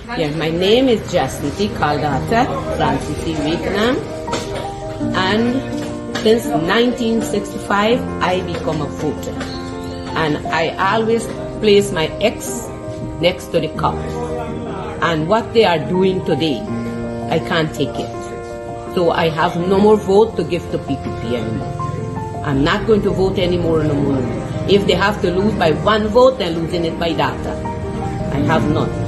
Yeah, my name is Jacinty Caldata Francis Vietnam, and since 1965 I become a voter, and I always place my X next to the cup. And what they are doing today, I can't take it. So I have no more vote to give to PPP anymore. I'm not going to vote anymore no more. If they have to lose by one vote, they're losing it by data. I have none.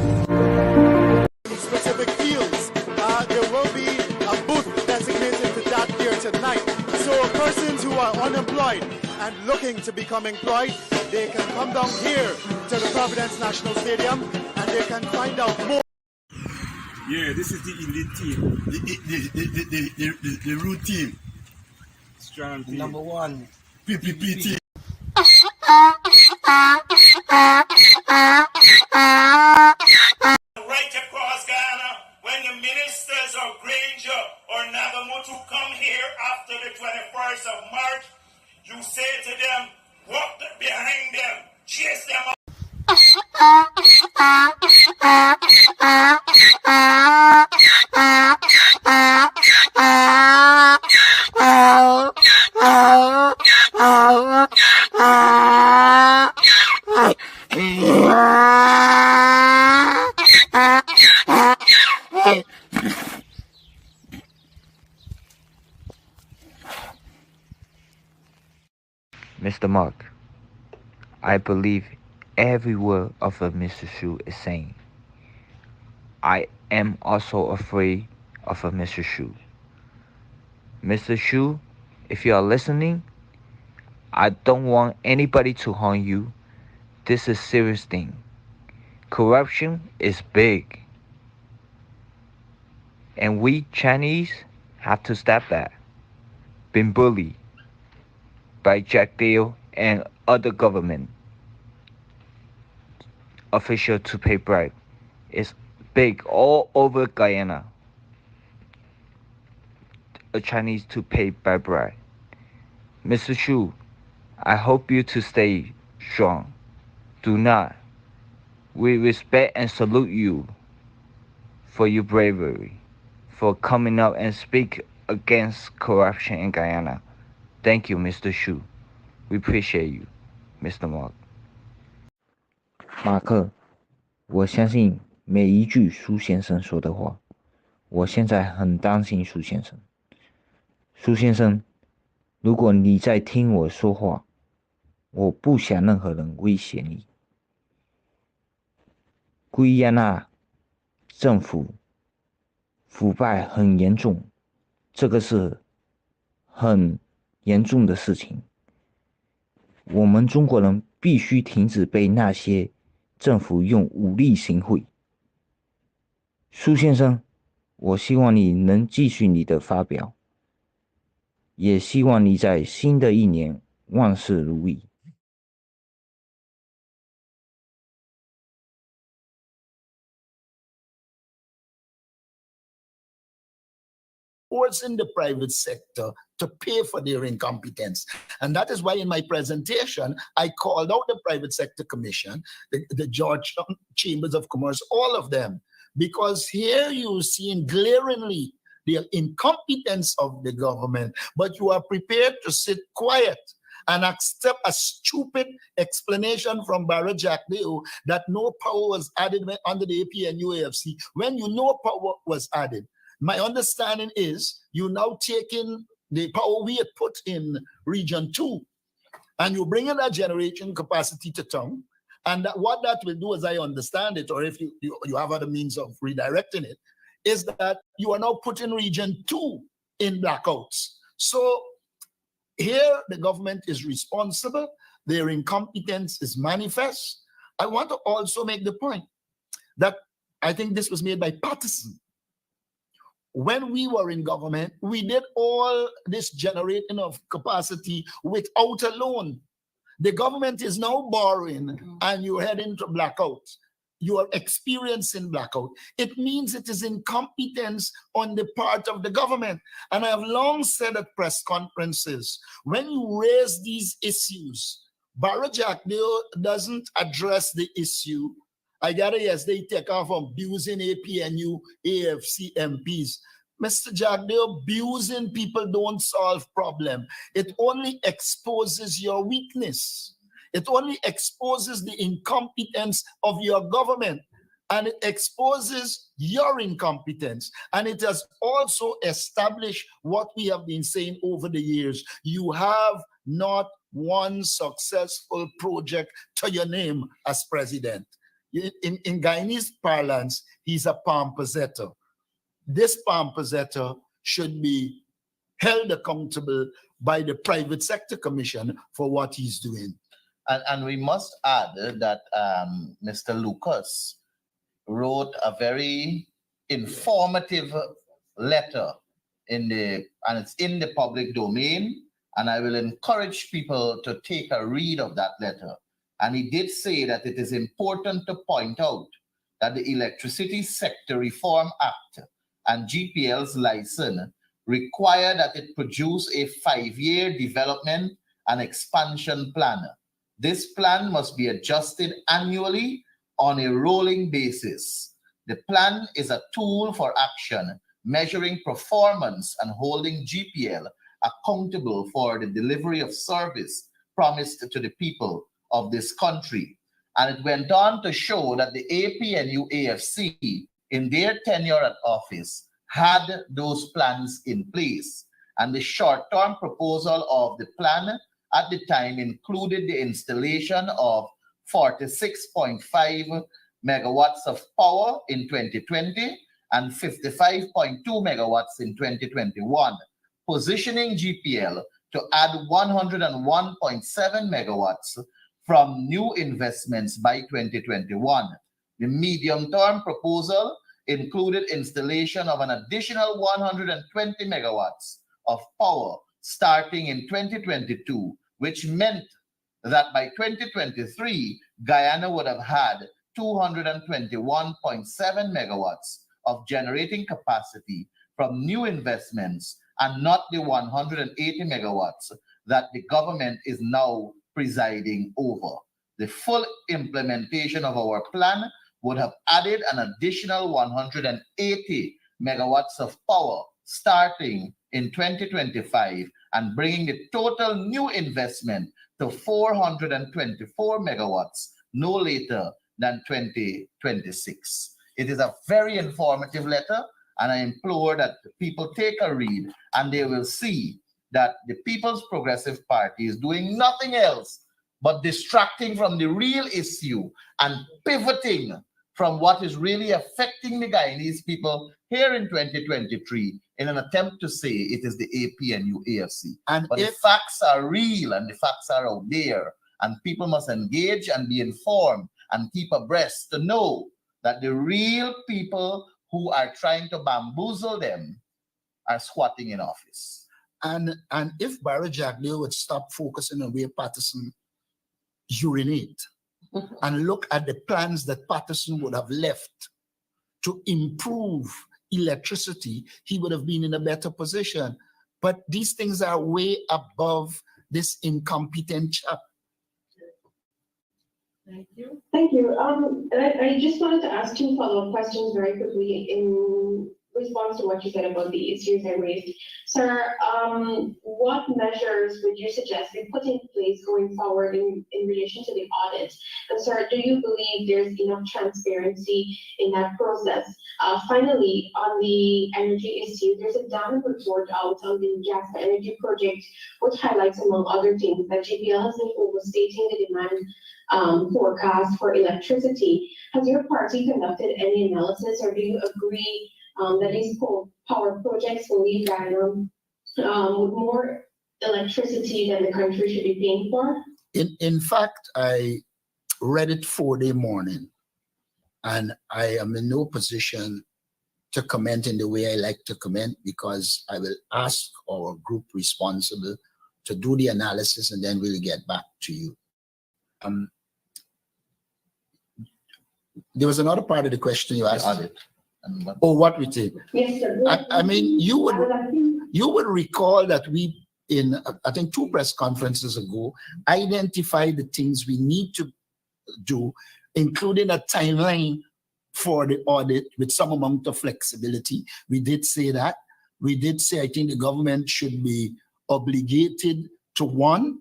Specific fields, there will be a booth designated to that here tonight. So persons who are unemployed and looking to become employed, they can come down here to the Providence National Stadium and they can find out more. Yeah, this is the elite team. The root team. Strong team. Number one. PPP team. Right across Ghana, when the ministers of Granger or Nagamutu come here after the 21st of March, you say to them, walk behind them, chase them up. Mr. Mark, I believe every word of what Mr. Shu is saying. I am also afraid of Mr. Shu. Mr. Shu, if you are listening, I don't want anybody to harm you. This is a serious thing. Corruption is big. And we Chinese have to stop that. Been bullied by Jack Dale and other government officials to pay bribe. It's big all over Guyana. A Chinese to pay by bribe. Mr. Shu, I hope you to stay strong. Do not. We respect and salute you for your bravery, for coming up and speak against corruption in Guyana. Thank you, Mr. Shu. We appreciate you, Mr. Mark. 马克，我相信每一句苏先生说的话。我现在很担心苏先生。苏先生，如果你在听我说话，我不想任何人威胁你。圭亚那政府腐败很严重，这个是很严重的事情。我们中国人必须停止被那些政府用武力行贿。苏先生，我希望你能继续你的发表，也希望你在新的一年万事如意。Forcing the private sector to pay for their incompetence. And that is why in my presentation, I called out the Private Sector Commission, the Georgetown Chambers of Commerce, all of them, because here you're seeing glaringly the incompetence of the government, but you are prepared to sit quiet and accept a stupid explanation from Barra Jack Deo that no power was added under the APNU AFC when you know power was added. My understanding is you now taking the power we had put in Region 2 and you bring in that generation capacity to town. And what that will do, as I understand it, or if you have other means of redirecting it, is that you are now putting Region 2 in blackouts. So here the government is responsible. Their incompetence is manifest. I want to also make the point that I think this was made by Patterson. When we were in government, we did all this generating of capacity without a loan. The government is now borrowing and you're heading to blackout. You are experiencing blackout. It means it is incompetence on the part of the government. And I have long said at press conferences, when you raise these issues, Barra Jack Deo doesn't address the issue I gather yesterday he take off abusing APNU, AFC MPs. Mr. Jack, they abusing people don't solve problem. It only exposes your weakness. It only exposes the incompetence of your government, and it exposes your incompetence. And it has also established what we have been saying over the years. You have not one successful project to your name as president. In Guyanese parlance, he's a pomposetto. This pomposetto should be held accountable by the Private Sector Commission for what he's doing. And we must add that Mr. Lucas wrote a very informative letter and it's in the public domain. And I will encourage people to take a read of that letter. And he did say that it is important to point out that the Electricity Sector Reform Act and GPL's license require that it produce a 5-year development and expansion plan. This plan must be adjusted annually on a rolling basis. The plan is a tool for action, measuring performance and holding GPL accountable for the delivery of service promised to the people of this country. And it went on to show that the APNU AFC, in their tenure at office, had those plans in place. And the short-term proposal of the plan at the time included the installation of 46.5 megawatts of power in 2020 and 55.2 megawatts in 2021, positioning GPL to add 101.7 megawatts from new investments by 2021. The medium-term proposal included installation of an additional 120 megawatts of power starting in 2022, which meant that by 2023, Guyana would have had 221.7 megawatts of generating capacity from new investments and not the 180 megawatts that the government is now presiding over. The full implementation of our plan would have added an additional 180 megawatts of power starting in 2025 and bringing the total new investment to 424 megawatts no later than 2026. It is a very informative letter, and I implore that people take a read and they will see that the People's Progressive Party is doing nothing else but distracting from the real issue and pivoting from what is really affecting the Guyanese people here in 2023 in an attempt to say it is the APNU AFC. But the facts are real and the facts are out there, and people must engage and be informed and keep abreast to know that the real people who are trying to bamboozle them are squatting in office. And if Barry Jagdale would stop focusing on where Patterson urinate and look at the plans that Patterson would have left to improve electricity, he would have been in a better position. But these things are way above this incompetent chap. Thank you. Thank you. I just wanted to ask 2 follow-up questions very quickly in response to what you said about the issues I raised. Sir, what measures would you suggest we put in place going forward in relation to the audit? And sir, do you believe there's enough transparency in that process? Finally, on the energy issue, there's a damning report out on the Jasper Energy Project, which highlights, among other things, that GPL has been overstating the demand forecast for electricity. Has your party conducted any analysis, or do you agree that these power projects will leave Guyana with more electricity than the country should be paying for? In fact, I read it 4-day morning, and I am in no position to comment in the way I like to comment, because I will ask our group responsible to do the analysis, and then we'll get back to you. There was another part of the question you asked. Audit. Oh, what we did. Yes, sir. I mean, you would recall that we, in I think 2 press conferences ago, identified the things we need to do including a timeline for the audit with some amount of flexibility. We did say that. We did say I think the government should be obligated to, one,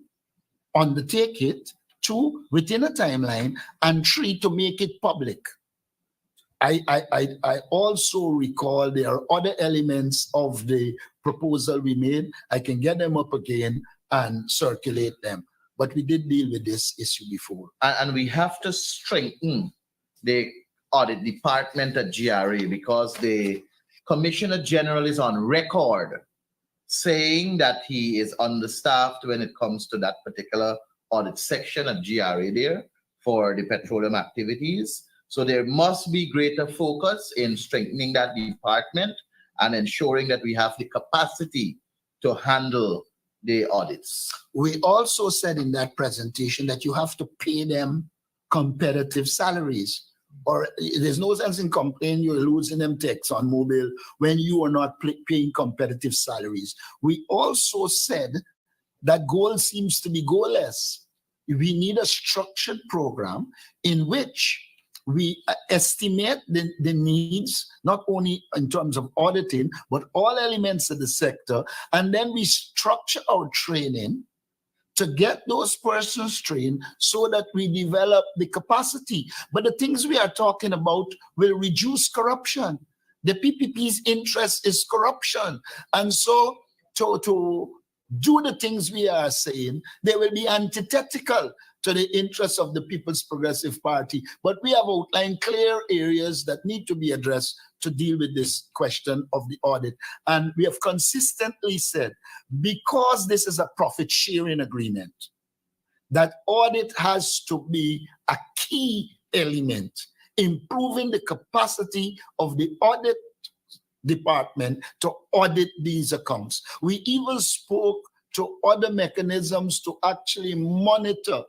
undertake it, two, within a timeline, and three, to make it public. I also recall there are other elements of the proposal we made. I can get them up again and circulate them. But we did deal with this issue before. And we have to strengthen the audit department at GRA, because the Commissioner General is on record saying that he is understaffed when it comes to that particular audit section at GRA there for the petroleum activities. So there must be greater focus in strengthening that department and ensuring that we have the capacity to handle the audits. We also said in that presentation that you have to pay them competitive salaries, or there's no sense in complaining you're losing them to ExxonMobil when you are not paying competitive salaries. We also said that goal seems to be goalless. We need a structured program in which we estimate the needs, not only in terms of auditing, but all elements of the sector. And then we structure our training to get those persons trained so that we develop the capacity. But the things we are talking about will reduce corruption. The PPP's interest is corruption. And so to do the things we are saying, they will be antithetical to the interests of the People's Progressive Party. But we have outlined clear areas that need to be addressed to deal with this question of the audit. And we have consistently said, because this is a profit-sharing agreement, that audit has to be a key element, improving the capacity of the audit department to audit these accounts. We even spoke to other mechanisms to actually monitor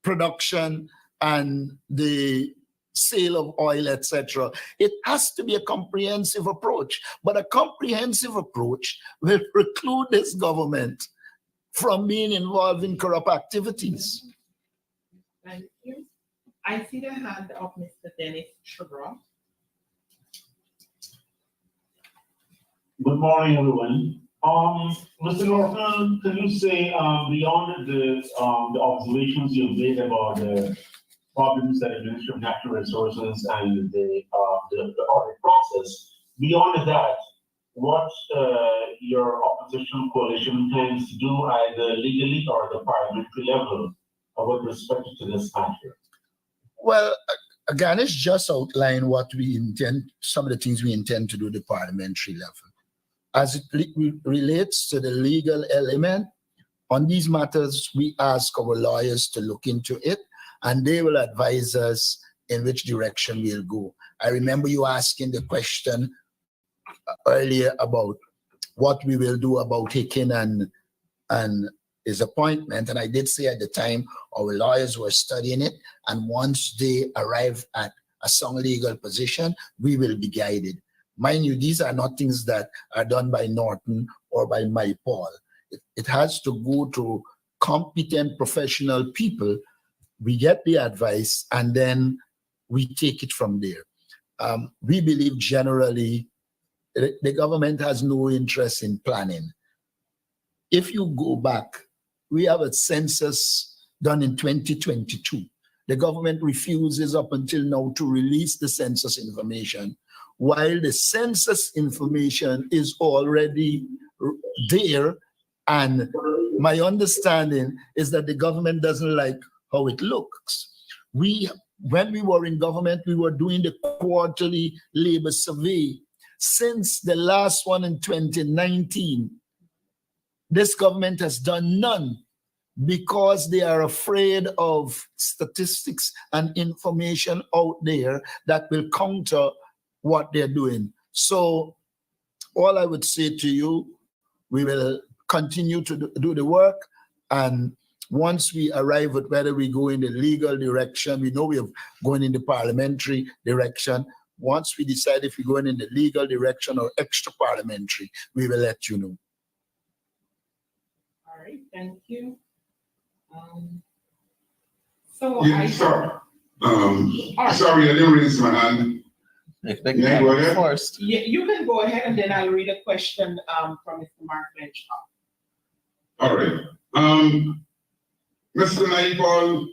production and the sale of oil, etc. It has to be a comprehensive approach, but a comprehensive approach will preclude this government from being involved in corrupt activities. Thank you. I see the hand of Mr. Dennis Sugar. Good morning, everyone. Mr. Norton, can you say beyond the observations you've made about the problems that the Ministry of Natural Resources and the audit process, beyond that, what your opposition coalition intends to do either legally or at the parliamentary level with respect to this matter? Well, Ganesh just outlined what we intend, some of the things we intend to do at the parliamentary level. As it relates to the legal element, on these matters, we ask our lawyers to look into it, and they will advise us in which direction we'll go. I remember you asking the question earlier about what we will do about Hicken and his appointment, and I did say at the time our lawyers were studying it, and once they arrive at a sound legal position, we will be guided. Mind you, these are not things that are done by Norton or by my Paul. It has to go to competent professional people. We get the advice and then we take it from there. We believe generally the government has no interest in planning. If you go back, we have a census done in 2022. The government refuses up until now to release the census information, while the census information is already there. And my understanding is that the government doesn't like how it looks. When we were in government, we were doing the quarterly labor survey. Since the last one in 2019, this government has done none because they are afraid of statistics and information out there that will counter what they're doing. So all I would say to you, we will continue to do the work, and once we arrive at whether we go in the legal direction, we know we are going in the parliamentary direction. Once we decide if we're going in the legal direction or extra parliamentary, we will let you know. All right, thank you. Yes, sir. Sorry, I didn't raise my hand. Can I go ahead? First. Yeah, you can go ahead and then I'll read a question from Mr. Mark Benchmark. All right. Mr. Naipaul,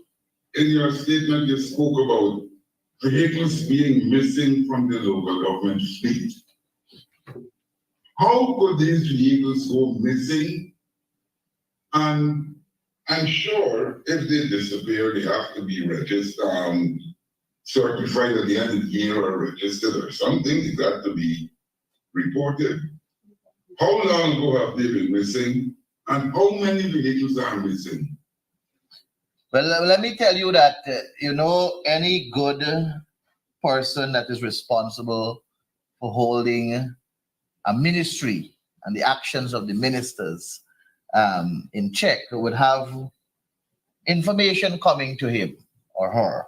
in your statement, you spoke about vehicles being missing from the local government fleet. How could these vehicles go missing? And I'm sure if they disappear, they have to be registered, certified at the end of the year or registered or something. They got to be reported. How long ago have they been missing? And how many vehicles are missing? Well, let me tell you that, any good person that is responsible for holding a ministry and the actions of the ministers in check would have information coming to him or her.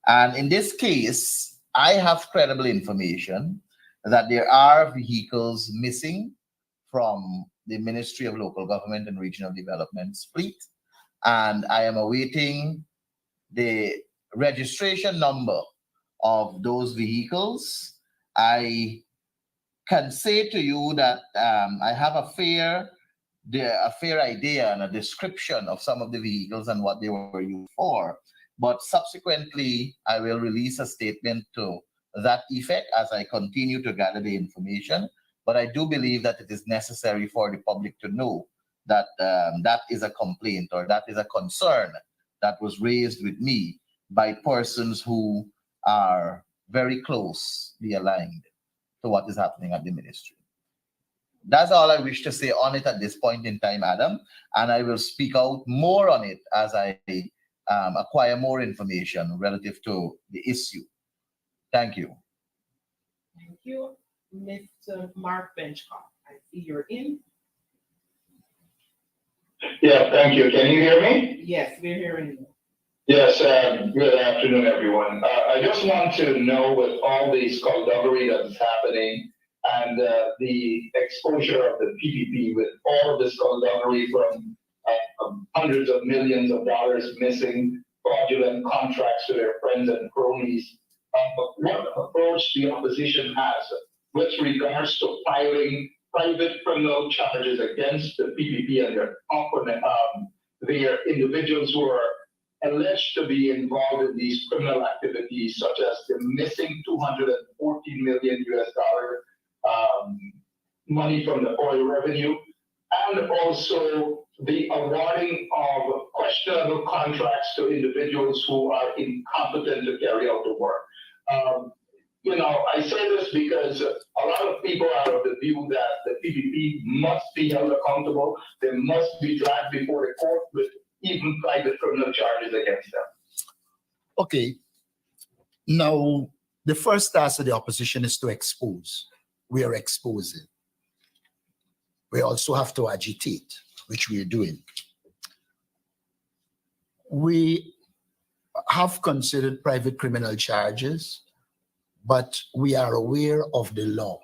And in this case, I have credible information that there are vehicles missing from the Ministry of Local Government and Regional Development's fleet. And I am awaiting the registration number of those vehicles. I can say to you that I have a fair idea and a description of some of the vehicles and what they were used for. But subsequently, I will release a statement to that effect as I continue to gather the information. But I do believe that it is necessary for the public to know that that is a complaint or that is a concern that was raised with me by persons who are very closely aligned to what is happening at the ministry. That's all I wish to say on it at this point in time, Adam, and I will speak out more on it as I acquire more information relative to the issue. Thank you. Thank you. Mr. Mark Benchmark, I see you're in. Yeah, thank you. Can you hear me? Yes, we're hearing you. Yes, good afternoon, everyone. I just want to know with all the skullduggery that's happening and the exposure of the PPP with all of the skullduggery from hundreds of millions of dollars missing, fraudulent contracts to their friends and cronies, what approach the opposition has with regards to filing private criminal charges against the PPP and their opponent, their individuals who are alleged to be involved in these criminal activities, such as the missing $214 million money from the oil revenue, and also the awarding of questionable contracts to individuals who are incompetent to carry out the work. I say this because a lot of people are of the view that the PPP must be held accountable. They must be dragged before the court with even private criminal charges against them. Okay. Now, the first task of the opposition is to expose. We are exposing. We also have to agitate, which we are doing. We have considered private criminal charges, but we are aware of the law.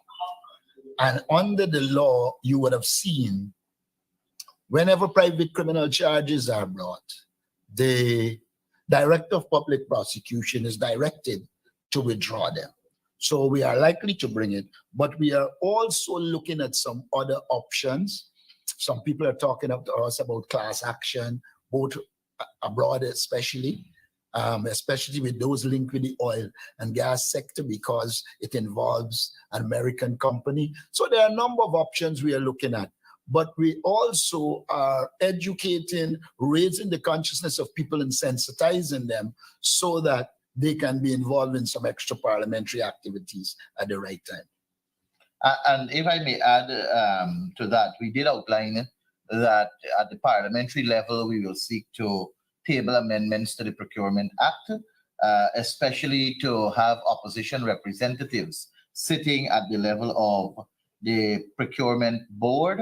And under the law, you would have seen whenever private criminal charges are brought, the Director of Public Prosecution is directed to withdraw them. So we are likely to bring it, but we are also looking at some other options. Some people are talking to us about class action, both abroad especially with those linked with the oil and gas sector because it involves an American company. So there are a number of options we are looking at, but we also are educating, raising the consciousness of people and sensitizing them so that they can be involved in some extra parliamentary activities at the right time. And if I may add to that, we did outline that at the parliamentary level, we will seek to table amendments to the Procurement Act, especially to have opposition representatives sitting at the level of the Procurement Board,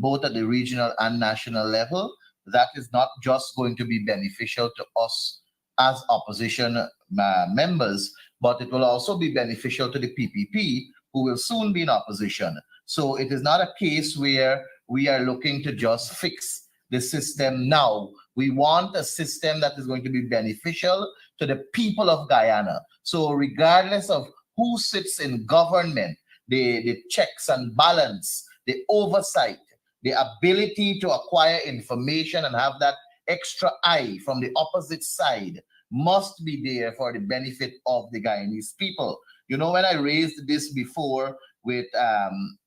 both at the regional and national level. That is not just going to be beneficial to us as opposition members, but it will also be beneficial to the PPP, who will soon be in opposition. So it is not a case where we are looking to just fix the system now. We want a system that is going to be beneficial to the people of Guyana. So regardless of who sits in government, the checks and balance, the oversight, the ability to acquire information and have that extra eye from the opposite side must be there for the benefit of the Guyanese people. You know, when I raised this before with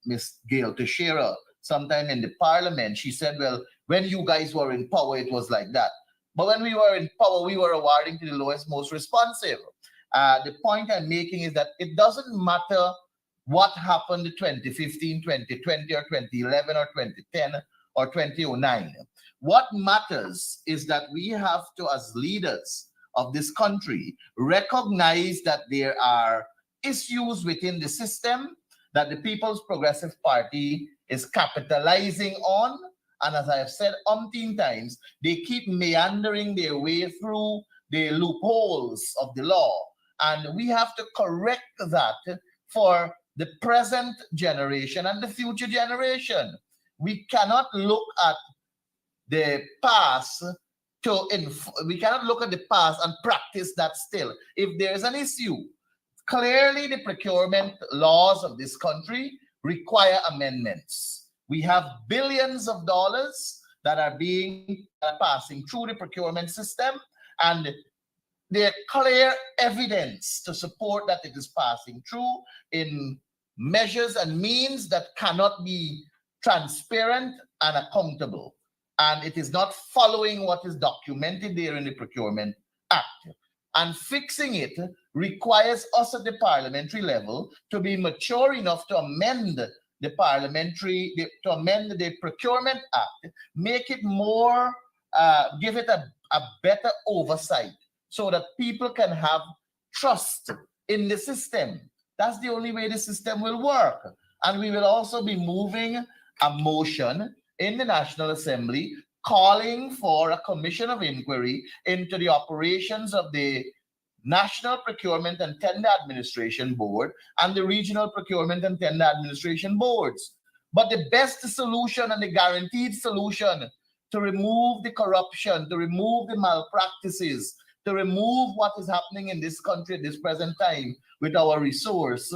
Ms. Gail Teixeira, sometime in the parliament, she said, well, when you guys were in power, it was like that. But when we were in power, we were awarding to the lowest, most responsive. The point I'm making is that it doesn't matter what happened in 2015, 2020, or 2011, or 2010, or 2009. What matters is that we have to, as leaders of this country, recognize that there are issues within the system that the People's Progressive Party is capitalizing on. And as I have said umpteen times, they keep meandering their way through the loopholes of the law. And we have to correct that for the present generation and the future generation. We cannot look at the past we cannot look at the past and practice that still. If there is an issue, clearly the procurement laws of this country require amendments. We have billions of dollars that are passing through the procurement system, and there are clear evidence to support that it is passing through in measures and means that cannot be transparent and accountable. And it is not following what is documented there in the Procurement Act. And fixing it requires us at the parliamentary level to be mature enough to amend the Procurement Act, make it more, give it a better oversight so that people can have trust in the system. That's the only way the system will work. And we will also be moving a motion in the National Assembly calling for a commission of inquiry into the operations of the National Procurement and Tender Administration Board and the Regional Procurement and Tender Administration Boards. But the best solution and the guaranteed solution to remove the corruption, to remove the malpractices, to remove what is happening in this country at this present time with our resource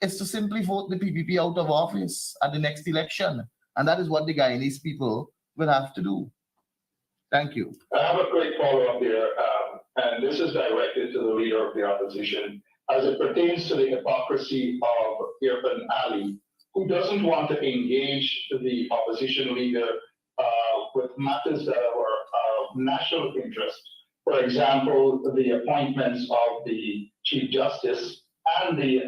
is to simply vote the PPP out of office at the next election. And that is what the Guyanese people will have to do. Thank you. I have a quick follow-up here, and this is directed to the leader of the opposition as it pertains to the hypocrisy of Irfan Ali, who doesn't want to engage the opposition leader with matters that are of national interest. For example, the appointments of the Chief Justice and the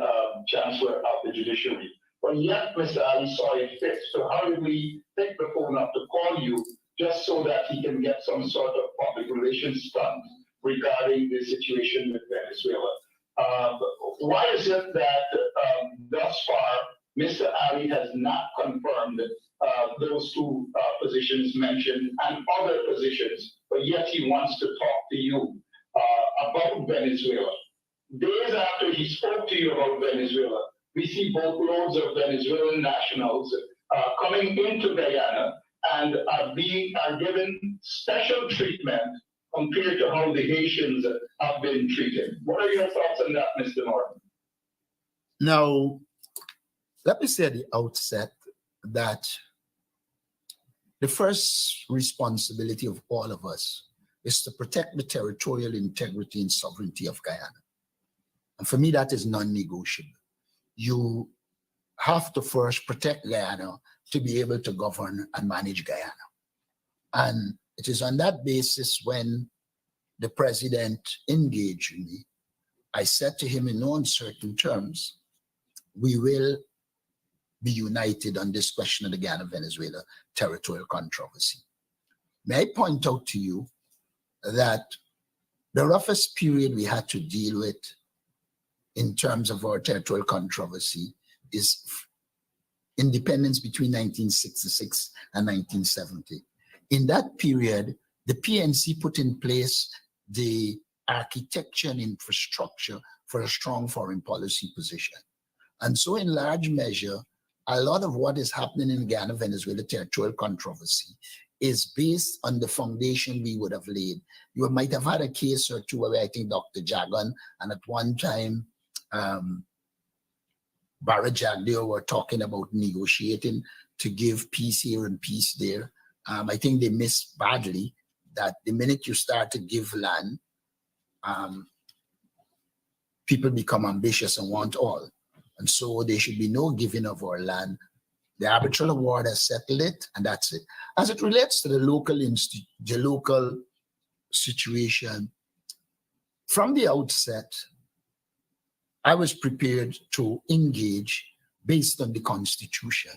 Chancellor of the Judiciary. But yet, Mr. Ali saw it fit. So how did we pick the phone up to call you just so that he can get some sort of public relations stunt regarding the situation with Venezuela? Why is it that thus far, Mr. Ali has not confirmed those two positions mentioned and other positions, but yet he wants to talk to you about Venezuela? Days after he spoke to you about Venezuela, we see boatloads of Venezuelan nationals coming into Guyana and are given special treatment compared to how the Haitians have been treated. What are your thoughts on that, Mr. Norton? Now, let me say at the outset that the first responsibility of all of us is to protect the territorial integrity and sovereignty of Guyana. And for me, that is non-negotiable. You have to first protect Guyana to be able to govern and manage Guyana. And it is on that basis when the president engaged me, I said to him in no uncertain terms, we will be united on this question of the Guyana-Venezuela territorial controversy. May I point out to you that the roughest period we had to deal with in terms of our territorial controversy is independence between 1966 and 1970. In that period, the PNC put in place the architecture and infrastructure for a strong foreign policy position. And so in large measure, a lot of what is happening in Guyana-Venezuela territorial controversy is based on the foundation we would have laid. You might have had a case or two where I think Dr. Jagan and at one time Barra Jagdeo were talking about negotiating to give peace here and peace there. I think they missed badly that the minute you start to give land, people become ambitious and want all. And so there should be no giving of our land. The arbitral award has settled it, and that's it. As it relates to the local situation, from the outset, I was prepared to engage based on the Constitution.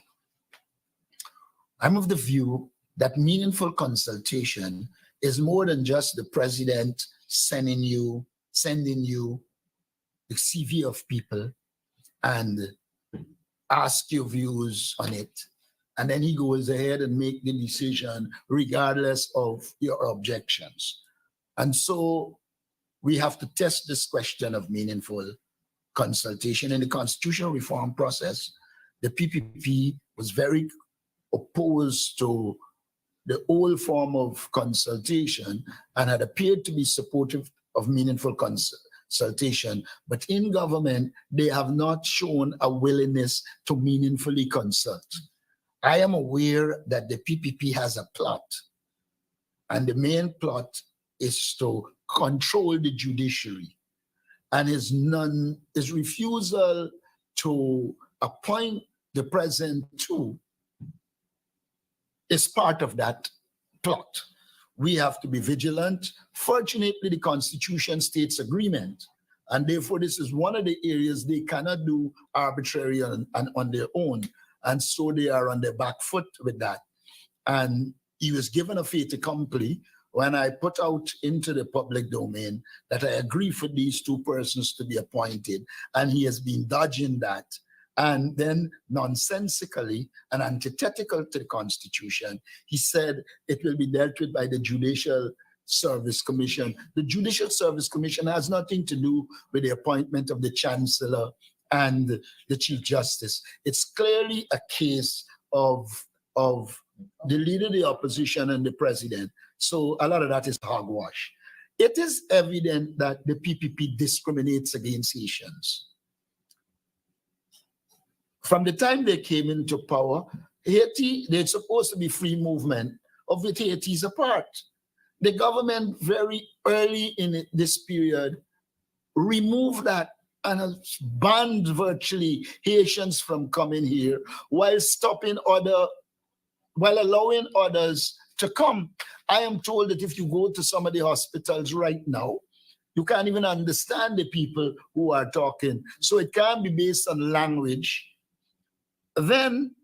I'm of the view that meaningful consultation is more than just the president sending you the CV of people and ask your views on it. And then he goes ahead and make the decision regardless of your objections. And so we have to test this question of meaningful consultation. In the constitutional reform process, the PPP was very opposed to the old form of consultation and had appeared to be supportive of meaningful consultation. But in government, they have not shown a willingness to meaningfully consult. I am aware that the PPP has a plot, and the main plot is to control the judiciary, and his refusal to appoint the president too is part of that plot. We have to be vigilant. Fortunately, the Constitution states agreement, and therefore this is one of the areas they cannot do arbitrarily on their own, and so they are on their back foot with that. And he was given a fait accompli when I put out into the public domain that I agree for these two persons to be appointed, and he has been dodging that. And then nonsensically and antithetical to the Constitution, he said it will be dealt with by the Judicial Service Commission. The Judicial Service Commission has nothing to do with the appointment of the Chancellor and the Chief Justice. It's clearly a case of the leader of the opposition and the president. So a lot of that is hogwash. It is evident that the PPP discriminates against Haitians. From the time they came into power, Haiti, there's supposed to be free movement of it. Haiti is apart. The government very early in this period removed that and has banned virtually Haitians from coming here while allowing others to come. I am told that if you go to some of the hospitals right now, you can't even understand the people who are talking. So it can't be based on language. Then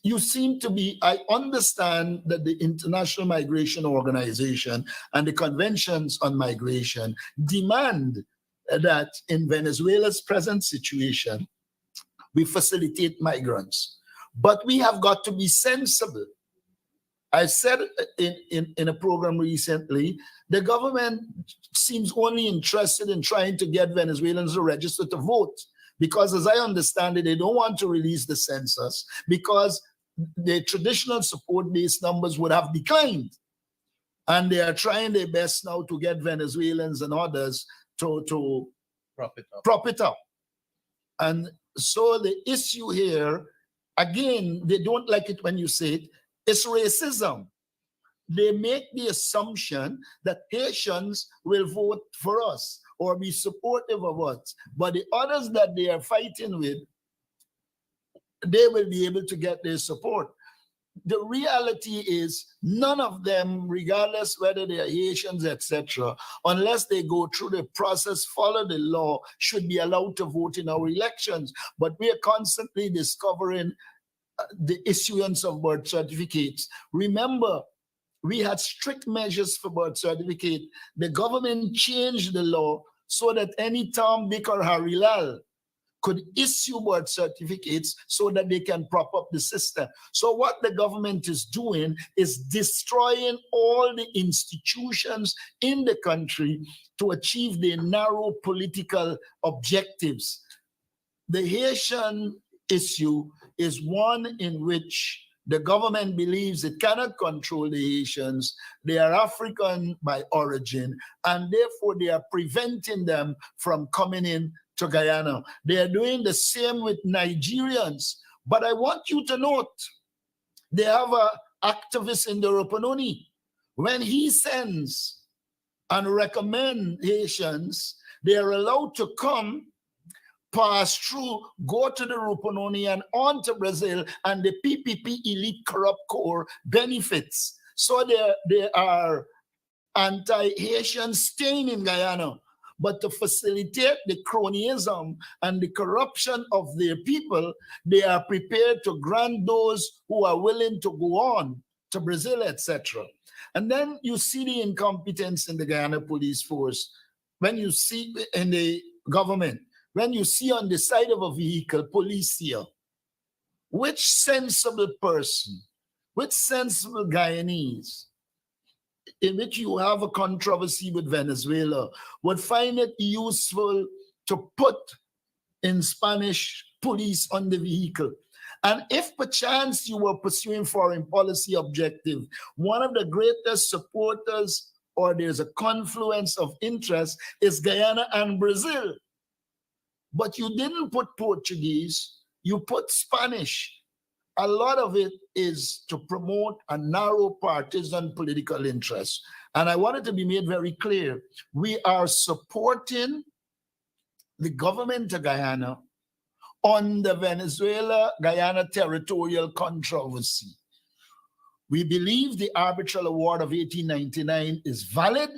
you seem to be, I understand that the International Migration Organization and the conventions on migration demand that in Venezuela's present situation, we facilitate migrants. But we have got to be sensible. I said in a program recently, the government seems only interested in trying to get Venezuelans to register to vote, because as I understand it, they don't want to release the census because the traditional support-based numbers would have declined. And they are trying their best now to get Venezuelans and others to prop it up. And so the issue here, again, they don't like it when you say it, it's racism. They make the assumption that Haitians will vote for us or be supportive of us, but the others that they are fighting with, they will be able to get their support. The reality is none of them, regardless whether they are Haitians, etc., unless they go through the process, follow the law, should be allowed to vote in our elections. But we are constantly discovering the issuance of birth certificates. Remember, we had strict measures for birth certificate. The government changed the law so that any Tom, Dick, or Harry Lal could issue birth certificates so that they can prop up the system. So what the government is doing is destroying all the institutions in the country to achieve their narrow political objectives. The Haitian issue is one in which The government believes it cannot control the Haitians. They are African by origin, and therefore they are preventing them from coming in to Guyana. They are doing the same with Nigerians. But I want you to note, they have an activist in the Rupununi. When he sends and recommends Haitians, they are allowed to come, pass through, go to the Rupununi and on to Brazil, and the PPP elite corrupt core benefits. So they are anti-Haitian staying in Guyana. But to facilitate the cronyism and the corruption of their people, they are prepared to grant those who are willing to go on to Brazil, etc. And then you see the incompetence in the Guyana police force. When you see in the government, when you see on the side of a vehicle, police here, which sensible person, which sensible Guyanese, in which you have a controversy with Venezuela, would find it useful to put in Spanish police on the vehicle? And if perchance you were pursuing foreign policy objective, one of the greatest supporters, or there's a confluence of interest, is Guyana and Brazil. But you didn't put Portuguese, you put Spanish. A lot of it is to promote a narrow partisan political interest. And I want it to be made very clear. We are supporting the government of Guyana on the Venezuela-Guyana territorial controversy. We believe the arbitral award of 1899 is valid,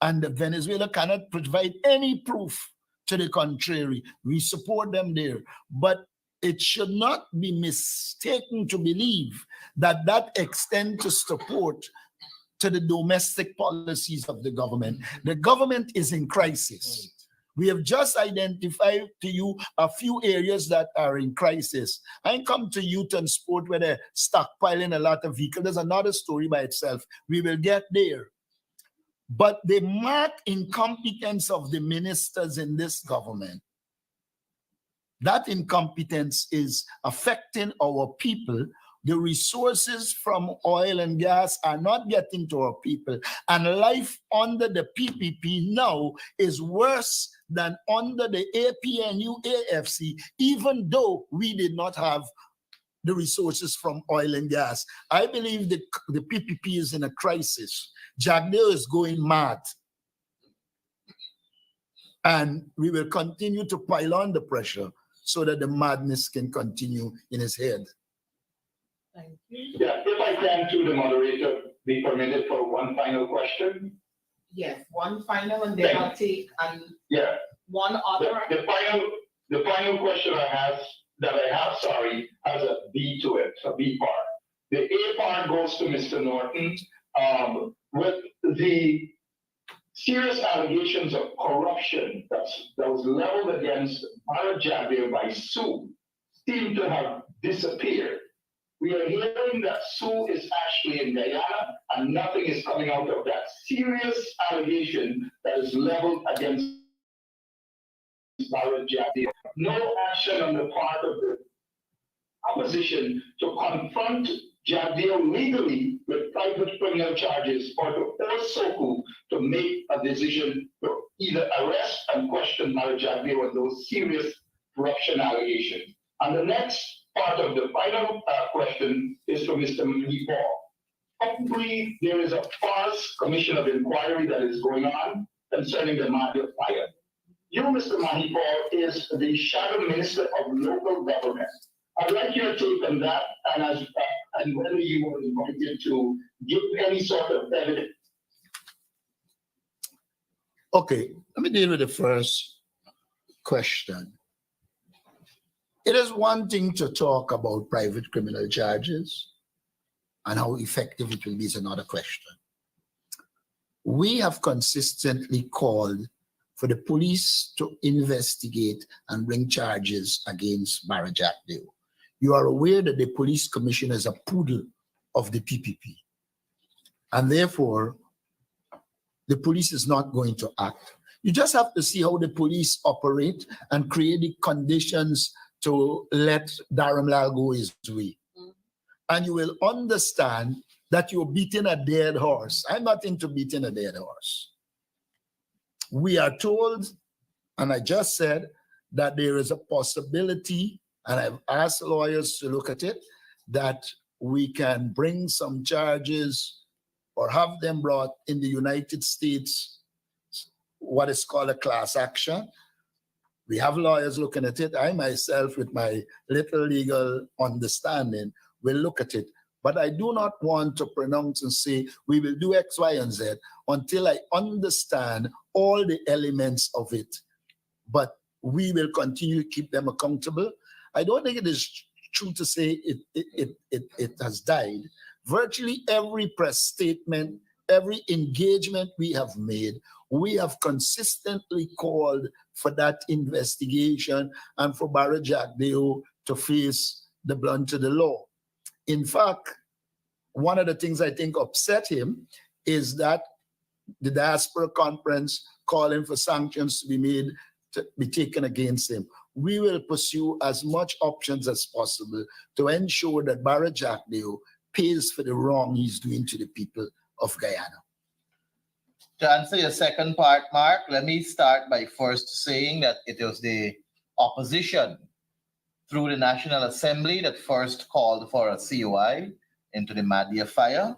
and Venezuela cannot provide any proof to the contrary. We support them there. But it should not be mistaken to believe that that extends to support to the domestic policies of the government. The government is in crisis. We have just identified to you a few areas that are in crisis. I come to youth and sport where they're stockpiling a lot of vehicles. There's another story by itself. We will get there. But the marked incompetence of the ministers in this government, that incompetence is affecting our people. The resources from oil and gas are not getting to our people. And life under the PPP now is worse than under the APNU AFC, even though we did not have the resources from oil and gas. I believe the PPP is in a crisis. Jagdeo is going mad. And we will continue to pile on the pressure so that the madness can continue in his head. Thank you. Yeah, if I can, to the moderator, be permitted for one final question. Yes, one final, and then I'll take one other. The final question I have, has a B to it, a B part. The A part goes to Mr. Norton. With the serious allegations of corruption that was leveled against Bharat Jagdeo by Sue seem to have disappeared. We are hearing that Sue is actually in Guyana, and nothing is coming out of that serious allegation that is leveled against Bharat Jagdeo. No action on the part of the opposition to confront Jagdeo legally with private criminal charges, or to force SOCU to make a decision to either arrest and question Bharat Jagdeo on those serious corruption allegations. And the next part of the final question is from Mr. Mahipal. Probably there is a farce commission of inquiry that is going on concerning the Madhya fire. You, Mr. Mahipal, is the shadow minister of local government. I'd like your take on that, and whether you were invited to give any sort of evidence. Okay, let me deal with the first question. It is one thing to talk about private criminal charges, and how effective it will be is another question. We have consistently called for the police to investigate and bring charges against Bharat Jagdeo. You are aware that the police commissioner is a poodle of the PPP. And therefore, the police is not going to act. You just have to see how the police operate and create the conditions to let Dharamlal go his way. and you will understand that you're beating a dead horse. I'm not into beating a dead horse. We are told, and I just said, that there is a possibility, and I've asked lawyers to look at it, that we can bring some charges or have them brought in the United States, what is called a class action. We have lawyers looking at it. I myself, with my little legal understanding, will look at it. But I do not want to pronounce and say we will do X, Y, and Z until I understand all the elements of it. But we will continue to keep them accountable. I don't think it is true to say it has died. Virtually every press statement, every engagement we have made, we have consistently called for that investigation and for Barry Jagdeo to face the brunt of the law. In fact, one of the things I think upset him is that the diaspora conference calling for sanctions to be made, to be taken against him. We will pursue as much options as possible to ensure that Barry Jagdeo pays for the wrong he's doing to the people of Guyana. To answer your second part, Mark, let me start by first saying that it was the opposition through the National Assembly that first called for a COI into the Madhya fire.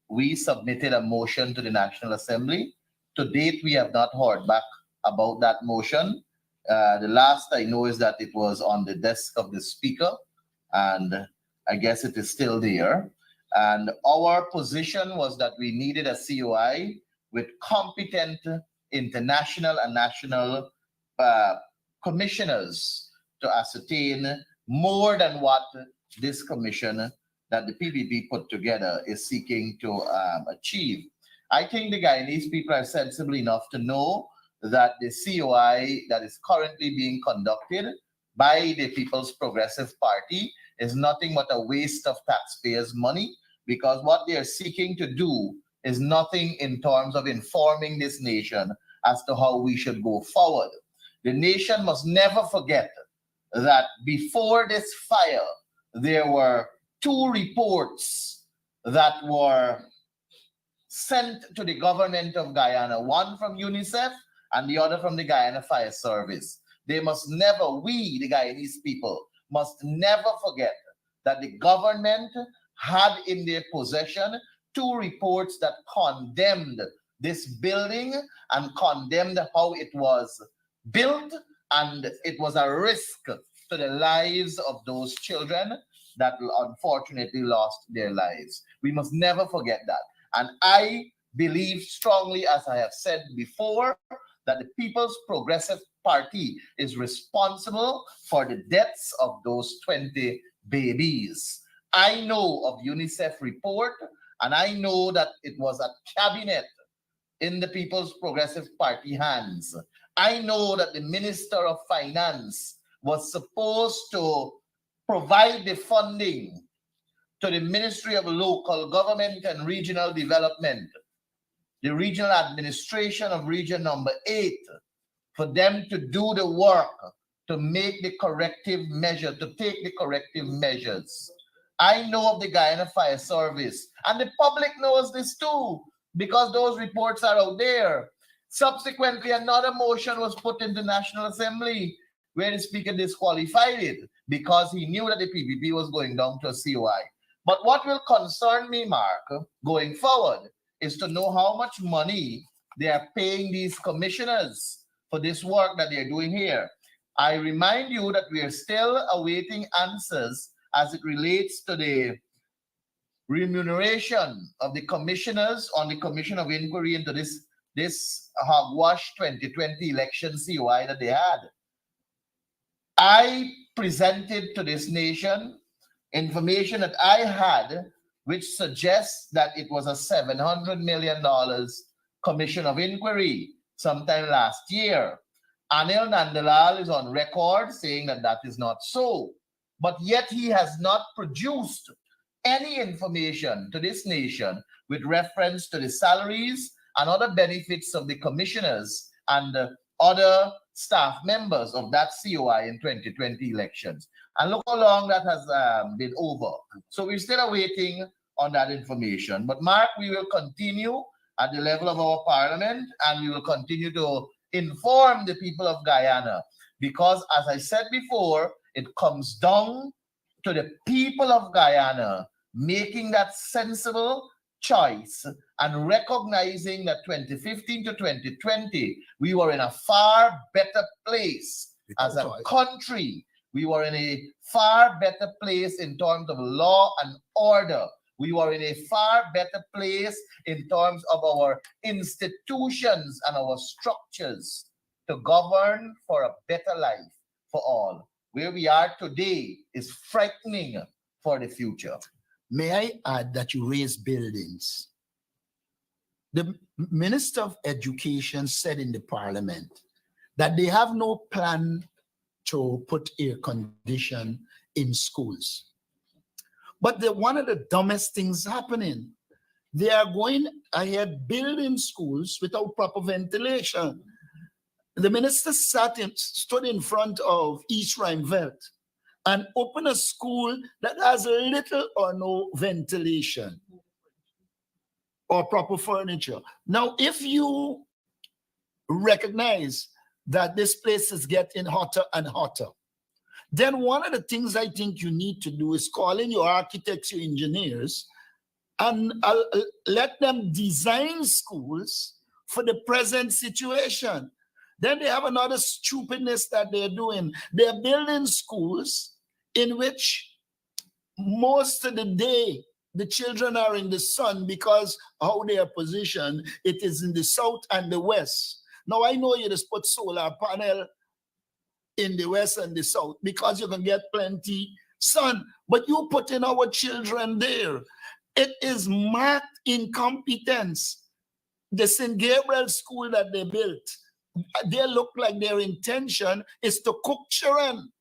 We submitted a motion to the National Assembly. To date, we have not heard back about that motion. The last I know is that it was on the desk of the Speaker, and I guess it is still there. And our position was that we needed a COI with competent international and national commissioners to ascertain more than what this commission that the PPP put together is seeking to achieve. I think the Guyanese people are sensible enough to know that the COI that is currently being conducted by the People's Progressive Party is nothing but a waste of taxpayers' money, because what they are seeking to do is nothing in terms of informing this nation as to how we should go forward. The nation must never forget that before this fire, there were 2 reports that were sent to the government of Guyana, one from UNICEF and the other from the Guyana Fire Service. They must never, we, the Guyanese people, must never forget that the government had in their possession 2 reports that condemned this building and condemned how it was built, and it was a risk to the lives of those children that unfortunately lost their lives. We must never forget that. And I believe strongly, as I have said before, that the People's Progressive Party is responsible for the deaths of those 20 babies. I know of UNICEF report, and I know that it was a cabinet in the People's Progressive Party hands. I know that the Minister of Finance was supposed to provide the funding to the Ministry of Local Government and Regional Development, the regional administration of Region Number 8, for them to do the work, to make the corrective measure, to take the corrective measures. I know of the Guyana Fire Service, and the public knows this too, because those reports are out there. Subsequently, another motion was put in the National Assembly where the Speaker disqualified it because he knew that the PPP was going down to a COI. But what will concern me, Mark, going forward, is to know how much money they are paying these commissioners for this work that they're doing here. I remind you that we are still awaiting answers as it relates to the remuneration of the commissioners on the Commission of Inquiry into this hogwash 2020 election COI that they had. I presented to this nation information that I had, which suggests that it was a $700 million Commission of Inquiry sometime last year. Anil Nandalal is on record saying that that is not so, but yet he has not produced any information to this nation with reference to the salaries and other benefits of the commissioners and other staff members of that COI in 2020 elections. And look how long that has been over. So we're still awaiting on that information. But Mark, we will continue at the level of our parliament, and we will continue to inform the people of Guyana, because as I said before, it comes down to the people of Guyana making that sensible choice and recognizing that 2015 to 2020, we were in a far better place as a country. We were in a far better place in terms of law and order. We were in a far better place in terms of our institutions and our structures to govern for a better life for all. Where we are today is frightening for the future. May I add that you raise buildings? The Minister of Education said in the Parliament that they have no plan to put air condition in schools. But one of the dumbest things happening, they are going ahead building schools without proper ventilation. The minister stood in front of East Rheinveld and opened a school that has little or no ventilation or proper furniture. Now, if you recognize that this place is getting hotter and hotter, then one of the things I think you need to do is call in your architects, your engineers, and let them design schools for the present situation. Then they have another stupidness that they're doing. They're building schools in which most of the day the children are in the sun because how they are positioned, it is in the south and the west. Now I know you just put solar panel in the west and the south because you can get plenty sun, but you put in our children there. It is marked incompetence. The St. Gabriel school that they built, they look like their intention is to cook children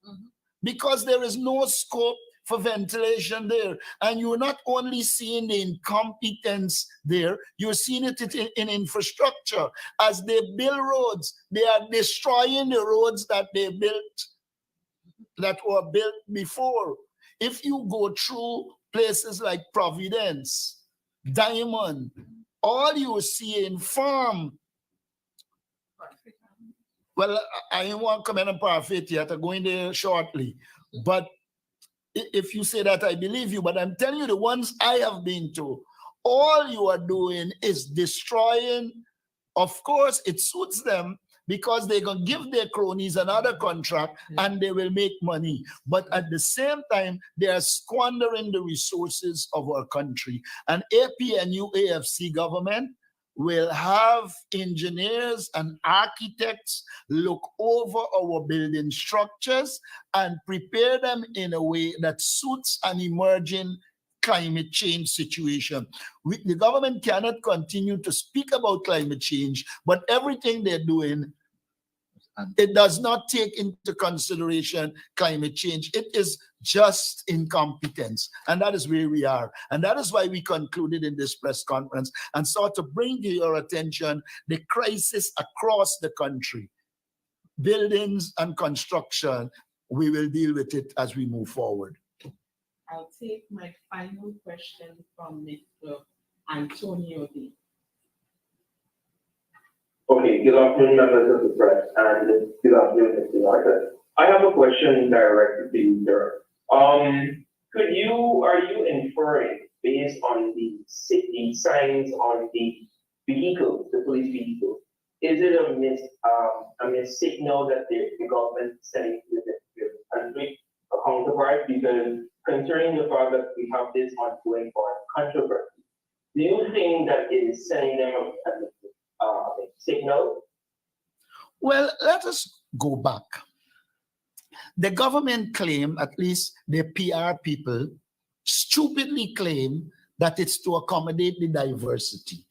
because there is no scope for ventilation there. And you're not only seeing the incompetence there, you're seeing it in infrastructure. As they build roads, they are destroying the roads that they built, that were built before. If you go through places like Providence, Diamond, all you see in farm. Well, I won't comment on Parfait yet. I'm going there shortly. But if you say that, I believe you. But I'm telling you, the ones I have been to, all you are doing is destroying. Of course, it suits them because they're going to give their cronies another contract and they will make money. But at the same time, they are squandering the resources of our country. And APNU AFC government will have engineers and architects look over our building structures and prepare them in a way that suits an emerging climate change situation. The government cannot continue to speak about climate change, but everything they're doing, it does not take into consideration climate change. It is just incompetence. And that is where we are. And that is why we concluded in this press conference and sought to bring to your attention the crisis across the country. Buildings and construction, we will deal with it as we move forward. I'll take my final question from Mr. Antonio D. Okay, good afternoon, members of the press, and good afternoon, Mr. Marcus. I have a question directed to you, sir. Are you inferring, based on the signs on the vehicles, the police vehicles, is it a missed signal that the government is sending to the country, a counterpart? Because concerning the fact that we have this ongoing controversy, do you think that it is sending them a signal? Well, let us go back. The government claim, at least the PR people, stupidly claim that it's to accommodate the diversity.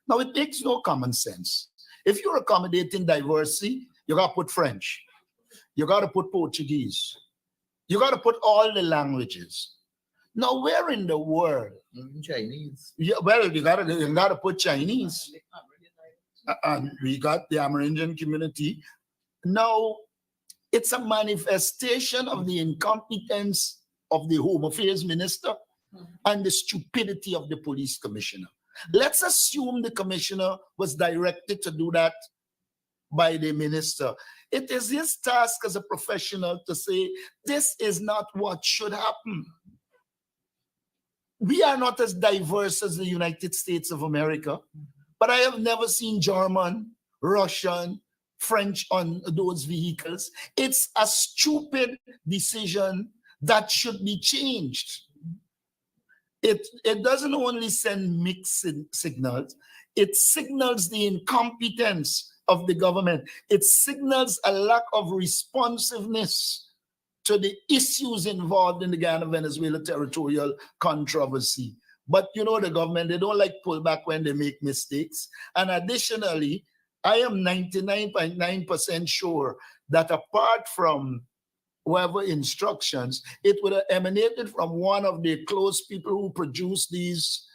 Now, it makes no common sense. If you're accommodating diversity, you got to put French. You got to put Portuguese. You got to put all the languages. Now, where in the world? Chinese. Yeah, well, you got to put Chinese. And we got the Amerindian community. Now, it's a manifestation of the incompetence of the Home Affairs Minister and the stupidity of the police commissioner. Let's assume the commissioner was directed to do that by the minister. It is his task as a professional to say, this is not what should happen. We are not as diverse as the United States of America, but I have never seen German, Russian, French on those vehicles. It's a stupid decision that should be changed. It doesn't only send mixed signals, it signals the incompetence of the government. It signals a lack of responsiveness to the issues involved in the Guyana-Venezuela territorial controversy. But you know, the government, they don't like pull back when they make mistakes. And additionally, I am 99.9% sure that apart from whatever instructions, it would have emanated from one of the close people who produce these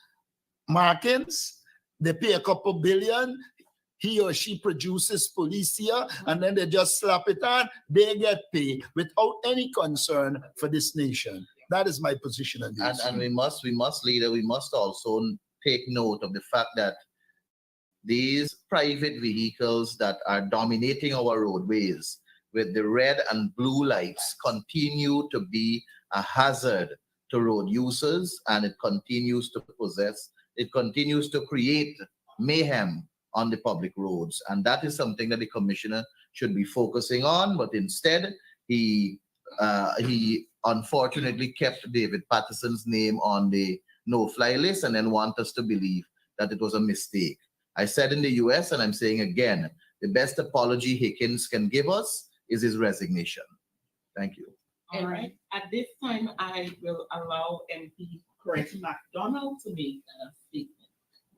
markings. They pay a couple billion, he or she produces policia, and then they just slap it on, they get paid without any concern for this nation. That is my position on this. And we must, leader, we must also take note of the fact that these private vehicles that are dominating our roadways with the red and blue lights continue to be a hazard to road users, and it continues to create mayhem on the public roads. And that is something that the commissioner should be focusing on, but instead he unfortunately kept David Patterson's name on the no-fly list and then want us to believe that it was a mistake. I said in the US, and I'm saying again, the best apology Hickins can give us is his resignation. Thank you. All right. At this time, I will allow MP Chris McDonald to make a statement.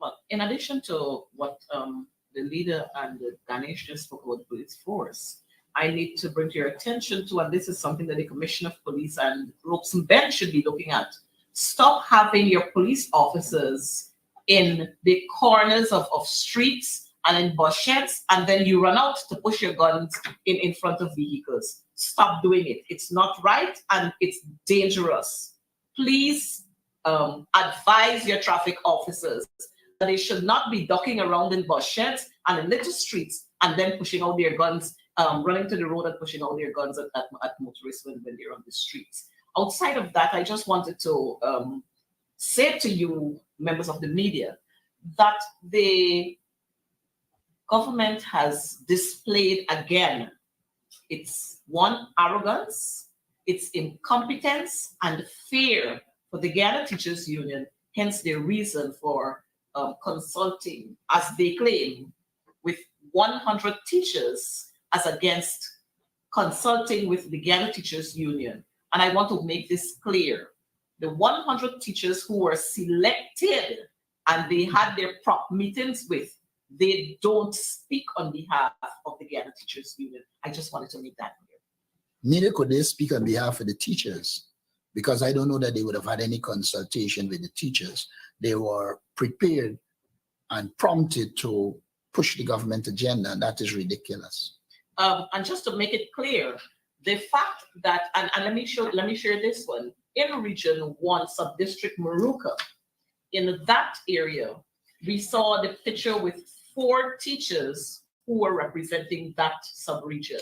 But in addition to what the leader and Ganesh just spoke about the police force, I need to bring to your attention to, and this is something that the Commissioner of Police and Ropes and Bends should be looking at. Stop having your police officers in the corners of streets and in bus sheds, and then you run out to push your guns in front of vehicles. Stop doing it. It's not right and it's dangerous. Please advise your traffic officers that they should not be ducking around in bus sheds and in little streets and then pushing out their guns, running to the road and pushing out their guns at motorists when they're on the streets. Outside of that, I just wanted to say to you, members of the media, that the government has displayed again its arrogance, its incompetence, and fear for the Guyana Teachers Union, hence their reason for consulting, as they claim, with 100 teachers as against consulting with the Guyana Teachers Union. And I want to make this clear. The 100 teachers who were selected and they had their prop meetings with, they don't speak on behalf of the Guyana Teachers Union. I just wanted to make that clear. Neither could they speak on behalf of the teachers, because I don't know that they would have had any consultation with the teachers. They were prepared and prompted to push the government agenda, and that is ridiculous. And just to make it clear, the fact that, and let me share this one, in Region 1, Subdistrict Maruka, in that area, we saw the picture with 4 teachers who were representing that sub-region.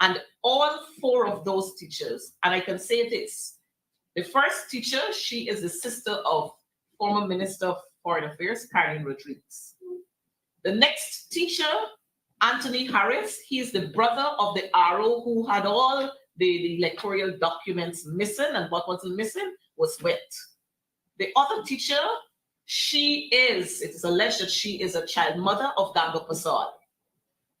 And all 4 of those teachers, and I can say this, the first teacher, she is the sister of former Minister of Foreign Affairs, Karen Rodriguez. The next teacher, Anthony Harris, he is the brother of the RO who had all the electoral documents missing, and what wasn't missing was wet. The other teacher, it is alleged that she is a child mother of Dango Pasad.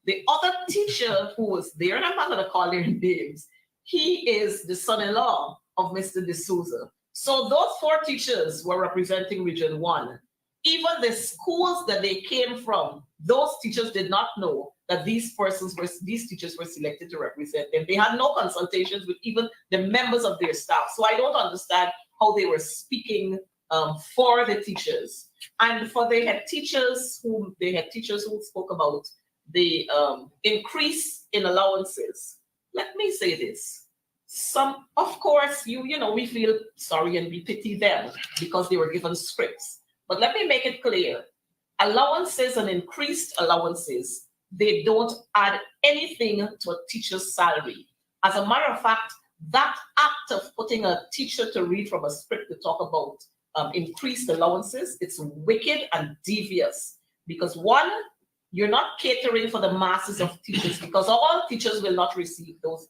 The other teacher who was there, and I'm not going to call their names, he is the son-in-law of Mr. D'Souza. So those 4 teachers were representing Region 1. Even the schools that they came from, those teachers did not know that these teachers were selected to represent them. They had no consultations with even the members of their staff. So I don't understand how they were speaking for the teachers. And for the head teachers who spoke about the increase in allowances, let me say this. Some, of course, we feel sorry and we pity them because they were given scripts. But let me make it clear. Allowances and increased allowances, they don't add anything to a teacher's salary. As a matter of fact, that act of putting a teacher to read from a script to talk about increased allowances, it's wicked and devious. Because one, you're not catering for the masses of teachers because all teachers will not receive those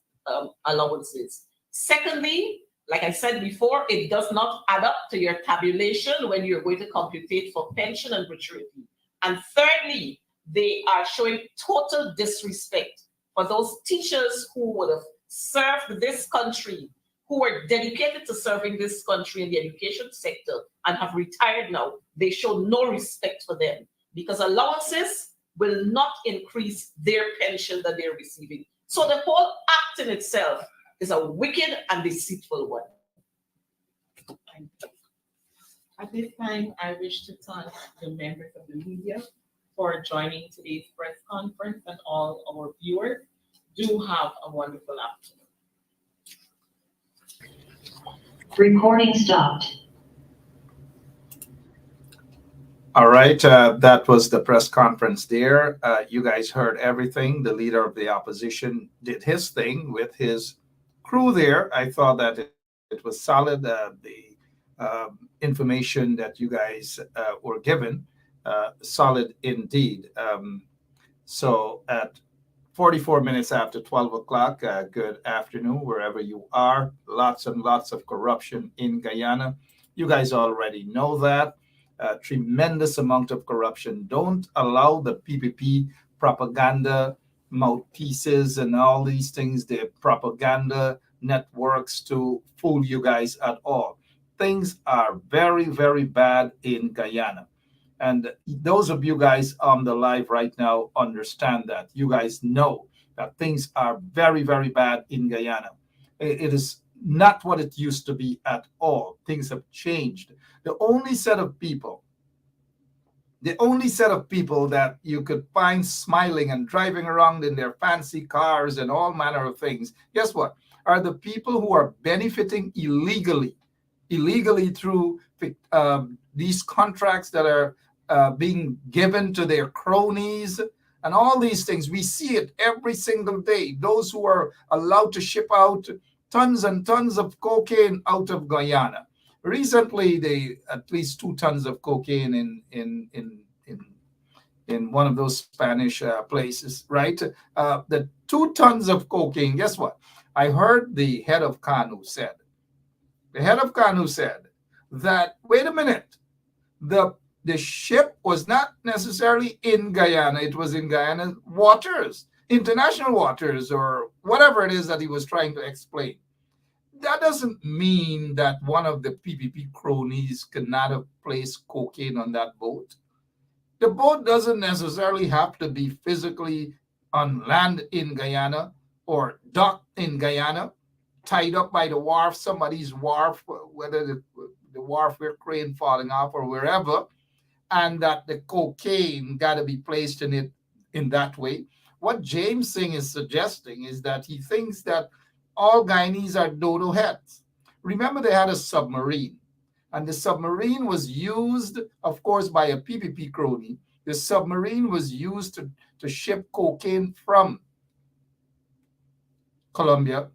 allowances. Secondly, like I said before, it does not add up to your tabulation when you're going to computate for pension and gratuity. And thirdly, they are showing total disrespect for those teachers who would have served this country, who were dedicated to serving this country in the education sector and have retired now. They show no respect for them because allowances will not increase their pension that they're receiving. So the whole act in itself is a wicked and deceitful one. At this time, I wish to thank the members of the media for joining today's press conference and all our viewers. Do have a wonderful afternoon. Recording stopped. All right, that was the press conference there. You guys heard everything. The leader of the opposition did his thing with his crew there. I thought that it was solid. The information that you guys were given, solid indeed. So at 44 minutes after 12 o'clock, good afternoon, wherever you are. Lots and lots of corruption in Guyana. You guys already know that. Tremendous amount of corruption. Don't allow the PPP propaganda mouthpieces and all these things, the propaganda networks to fool you guys at all. Things are very, very bad in Guyana. And those of you guys on the live right now understand that. You guys know that things are very, very bad in Guyana. It is not what it used to be at all. Things have changed. The only set of people that you could find smiling and driving around in their fancy cars and all manner of things, guess what? Are the people who are benefiting illegally through these contracts that are being given to their cronies and all these things. We see it every single day. Those who are allowed to ship out tons and tons of cocaine out of Guyana. Recently, they at least 2 tons of cocaine in one of those Spanish places, right? The 2 tons of cocaine. Guess what? I heard the head of CANU said. The head of CANU said that, wait a minute, the ship was not necessarily in Guyana. It was in Guyana waters, international waters, or whatever it is that he was trying to explain. That doesn't mean that one of the PPP cronies could not have placed cocaine on that boat. The boat doesn't necessarily have to be physically on land in Guyana or docked in Guyana, tied up by the wharf, somebody's wharf, whether the wharf with crane falling off or wherever, and that the cocaine got to be placed in it in that way. What James Singh is suggesting is that he thinks that all Guyanese are dodo heads. Remember, they had a submarine, and the submarine was used, of course, by a PPP crony. The submarine was used to ship cocaine from Colombia,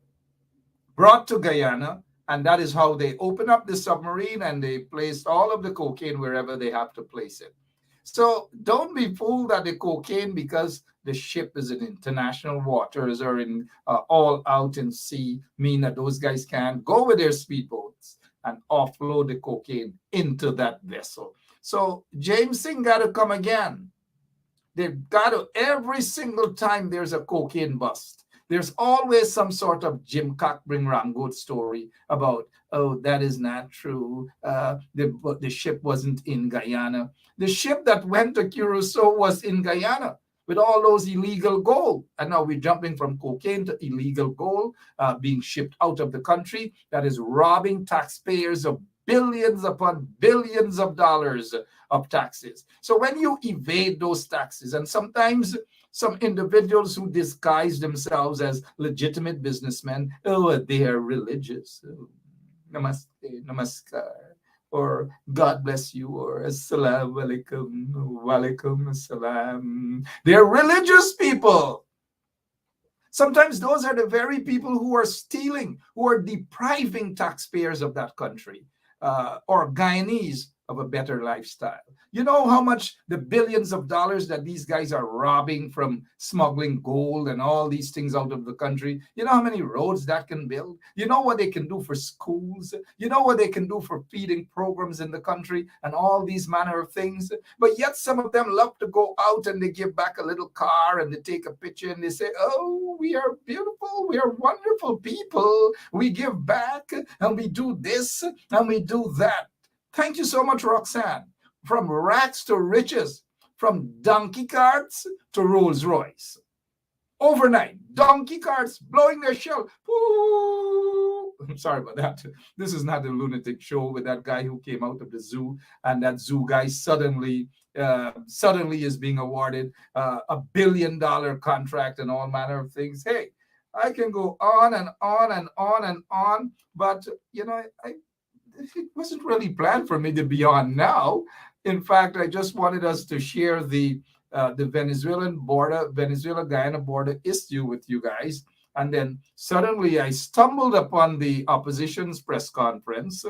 brought to Guyana, and that is how they open up the submarine and they placed all of the cocaine wherever they have to place it. So don't be fooled that the cocaine, because the ship is in international waters or in all out in sea, mean that those guys can't go with their speedboats and offload the cocaine into that vessel. So James Singh got to come again. They've got to, every single time there's a cocaine bust, there's always some sort of Jim Cock-Bring-Ram-Good story about, oh, that is not true. The ship wasn't in Guyana. The ship that went to Curacao was in Guyana with all those illegal gold. And now we're jumping from cocaine to illegal gold being shipped out of the country. That is robbing taxpayers of billions upon billions of dollars of taxes. So when you evade those taxes, and sometimes some individuals who disguise themselves as legitimate businessmen. Oh, they are religious. Oh, namaste, namaskar, or God bless you, or assalamu alaikum, walaikum assalam. They're religious people. Sometimes those are the very people who are stealing, who are depriving taxpayers of that country, or Guyanese of a better lifestyle. You know how much the billions of dollars that these guys are robbing from smuggling gold and all these things out of the country? You know how many roads that can build? You know what they can do for schools? You know what they can do for feeding programs in the country and all these manner of things? But yet some of them love to go out and they give back a little car and they take a picture and they say, oh, we are beautiful, we are wonderful people, we give back and we do this and we do that. Thank you so much, Roxanne. From rags to riches, from donkey carts to Rolls Royce. Overnight, donkey carts blowing their shell. Ooh. I'm sorry about that. This is not a lunatic show with that guy who came out of the zoo, and that zoo guy suddenly is being awarded a $1 billion contract and all manner of things. Hey, I can go on and on and on and on, but you know, it wasn't really planned for me to be on now. In fact, I just wanted us to share the Venezuela-Guyana border issue with you guys. And then suddenly I stumbled upon the opposition's press conference.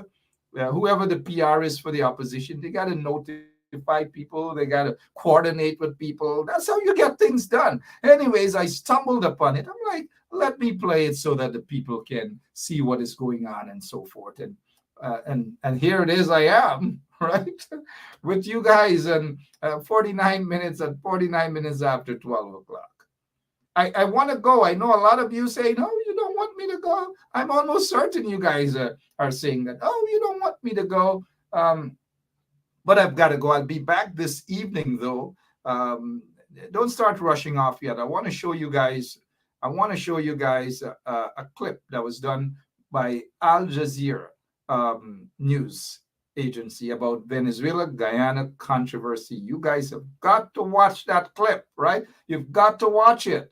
Whoever the PR is for the opposition, they got to notify people. They got to coordinate with people. That's how you get things done. Anyways, I stumbled upon it. I'm like, let me play it so that the people can see what is going on and so forth. And here it is, I am, right, with you guys, and 49 minutes after 12 o'clock. I want to go. I know a lot of you say, no, you don't want me to go. I'm almost certain you guys are saying that, oh, you don't want me to go. But I've got to go. I'll be back this evening, though. Don't start rushing off yet. I want to show you guys a clip that was done by Al Jazeera news agency about Venezuela-Guyana controversy. You guys have got to watch that clip, right? You've got to watch it.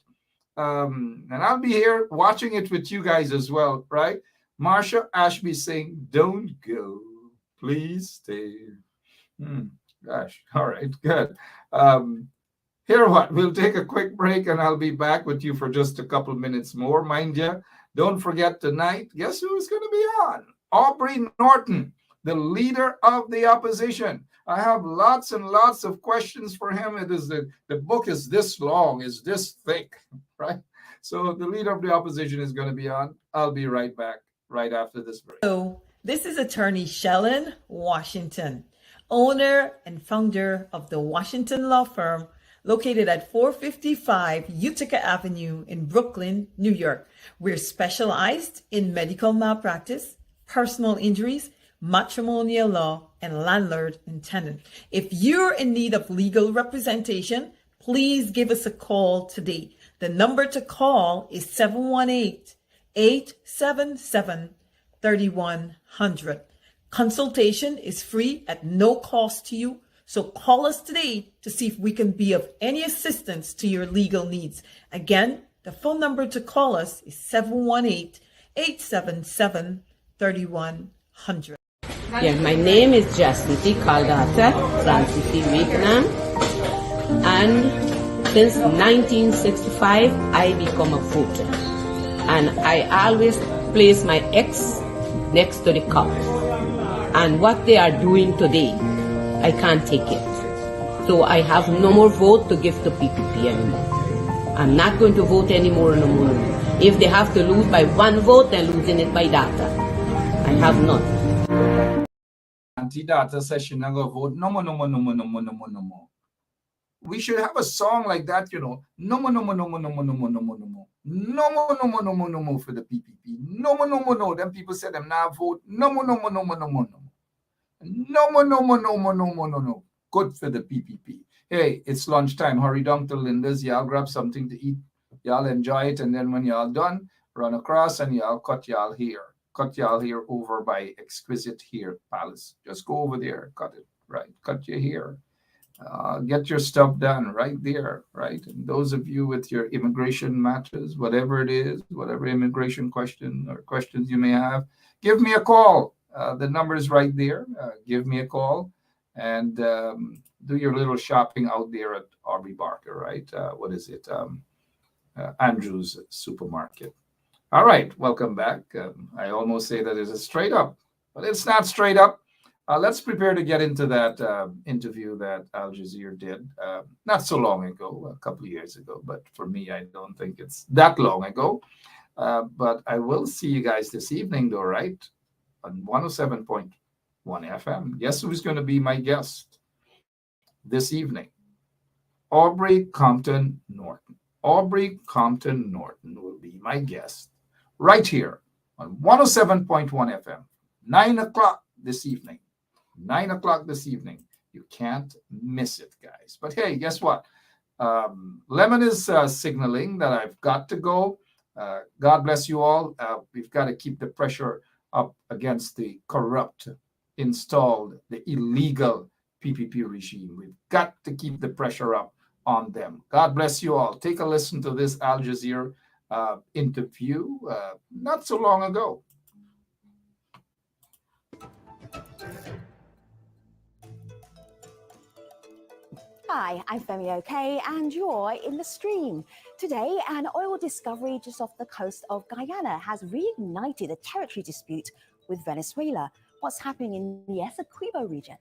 And I'll be here watching it with you guys as well, right? Marsha Ashby saying, don't go, please stay. Gosh, all right, good. Here what, we'll take a quick break and I'll be back with you for just a couple minutes more. Mind you, don't forget tonight, guess who's going to be on? Aubrey Norton, the leader of the opposition. I have lots and lots of questions for him. It is the book is this long, is this thick, right? So the leader of the opposition is going to be on. I'll be right back right after this break. So this is attorney Shellen Washington, owner and founder of the Washington Law Firm, located at 455 Utica Avenue in Brooklyn, New York. We're specialized in medical malpractice, personal injuries, matrimonial law, and landlord and tenant. If you're in need of legal representation, please give us a call today. The number to call is 718-877-3100. Consultation is free at no cost to you. So call us today to see if we can be of any assistance to your legal needs. Again, the phone number to call us is 718-877-3100. Yeah, my name is Jasnity Kaldata Francis Vietnam, and since 1965 I become a voter, and I always place my ex next to the cup, and what they are doing today, I can't take it. So I have no more vote to give to PPP anymore. I'm not going to vote anymore no more. If they have to lose by one vote, they're losing it by data. I have none. Anti-data session, I go vote. No more, no more, no more, no more, no more, no more. We should have a song like that, you know. No more, no more, no more, no more, no more, no more, no more. No more, no more, no more, no more for the PPP. No more, no more, no. Then people say them now vote. No more, no more, no more, no more, no more. No more, no more, no more, no more, no, no. Good for the PPP. Hey, it's lunchtime. Hurry down to Linda's. Y'all grab something to eat. Y'all enjoy it. And then when y'all done, run across and y'all cut y'all hair. Cut y'all hair over by Exquisite Hair Palace. Just go over there. Cut it. Right. Cut your hair. Get your stuff done right there, right? And those of you with your immigration matters, whatever it is, whatever immigration question or questions you may have, give me a call. The number is right there. Give me a call and do your little shopping out there at Aubrey Barker, right? What is it? Andrew's Supermarket. All right, welcome back. I almost say that it's straight up, but it's not straight up. Let's prepare to get into that interview that Al Jazeera did not so long ago, a couple of years ago. But for me, I don't think it's that long ago. But I will see you guys this evening, though, right? On 107.1 FM. Guess who's going to be my guest this evening? Aubrey Compton Norton. Aubrey Compton Norton will be my guest right here on 107.1 FM, 9 o'clock this evening. 9 o'clock this evening. You can't miss it, guys. But hey, guess what? Lemon is signaling that I've got to go. God bless you all. We've got to keep the pressure up against the corrupt, installed, the illegal PPP regime. We've got to keep the pressure up on them. God bless you all. Take a listen to this Al Jazeera interview not so long ago. Hi, I'm Femi OK, and you're in the stream. Today, an oil discovery just off the coast of Guyana has reignited a territory dispute with Venezuela. What's happening in the Essequibo region?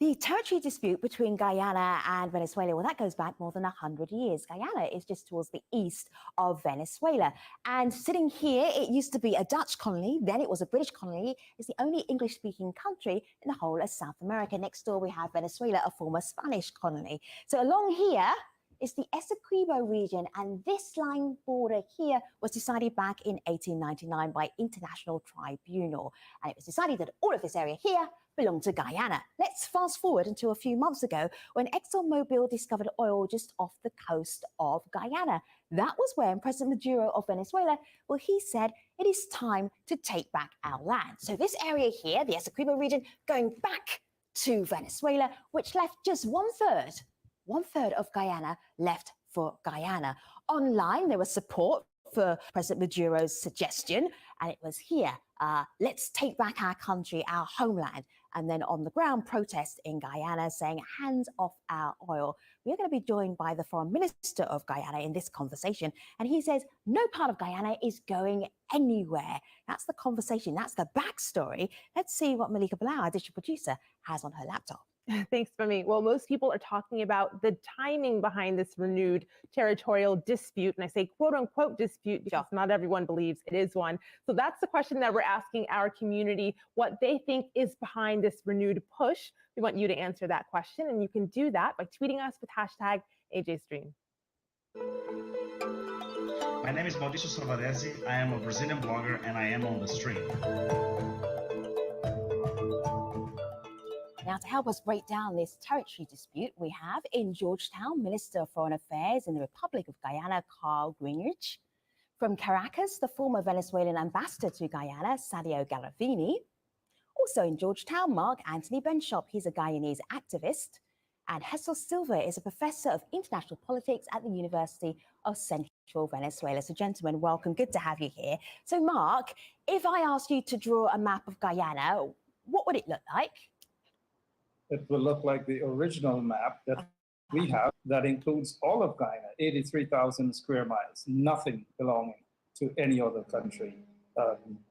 The territory dispute between Guyana and Venezuela, well, that goes back more than 100 years. Guyana is just towards the east of Venezuela. And sitting here, it used to be a Dutch colony, then it was a British colony. It's the only English-speaking country in the whole of South America. Next door, we have Venezuela, a former Spanish colony. So along here is the Essequibo region, and this line border here was decided back in 1899 by International Tribunal. And it was decided that all of this area here belonged to Guyana. Let's fast forward until a few months ago when ExxonMobil discovered oil just off the coast of Guyana. That was when President Maduro of Venezuela, well, he said it is time to take back our land. So this area here, the Essequibo region, going back to Venezuela, which left just one third of Guyana left for Guyana. Online, there was support for President Maduro's suggestion, and it was here, let's take back our country, our homeland. And then on the ground, protest in Guyana saying, hands off our oil. We're going to be joined by the Foreign Minister of Guyana in this conversation. And he says, no part of Guyana is going anywhere. That's the conversation. That's the backstory. Let's see what Malika Blau, our digital producer, has on her laptop. Thanks, Femi. Well, most people are talking about the timing behind this renewed territorial dispute. And I say quote unquote dispute because not everyone believes it is one. So that's the question that we're asking our community, what they think is behind this renewed push. We want you to answer that question. And you can do that by tweeting us with hashtag AJStream. My name is Mauricio Salvadesi. I am a Brazilian blogger and I am on the stream. Now, to help us break down this territory dispute, we have in Georgetown, Minister of Foreign Affairs in the Republic of Guyana, Carl Greenridge. From Caracas, the former Venezuelan ambassador to Guyana, Sadio Garavini. Also in Georgetown, Mark Anthony Benshop, he's a Guyanese activist. And Jesus Silva is a professor of international politics at the University of Central Venezuela. So gentlemen, welcome, good to have you here. So Mark, if I asked you to draw a map of Guyana, what would it look like? It will look like the original map that we have that includes all of Guyana, 83,000 square miles, nothing belonging to any other country.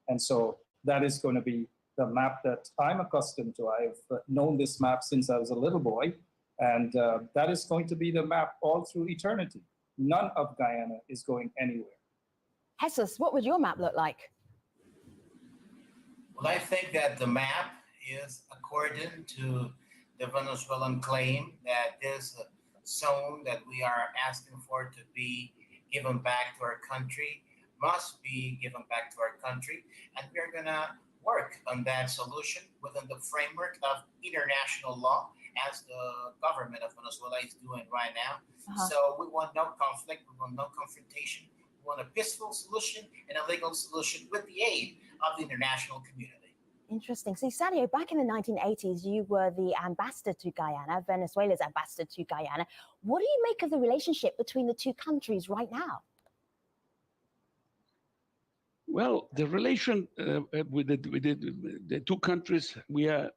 And so that is going to be the map that I'm accustomed to. I've known this map since I was a little boy, and that is going to be the map all through eternity. None of Guyana is going anywhere. Jesus, what would your map look like? Well, I think that the map is according to the Venezuelan claim that this zone that we are asking for to be given back to our country must be given back to our country. And we're going to work on that solution within the framework of international law, as the government of Venezuela is doing right now. So we want no conflict, we want no confrontation, We want a peaceful solution and a legal solution with the aid of the international community. Interesting. See, Sadio, back in the 1980s, you were the ambassador to Guyana, Venezuela's ambassador to Guyana. What do you make of the relationship between the two countries right now? Well, the relation with the two countries, we are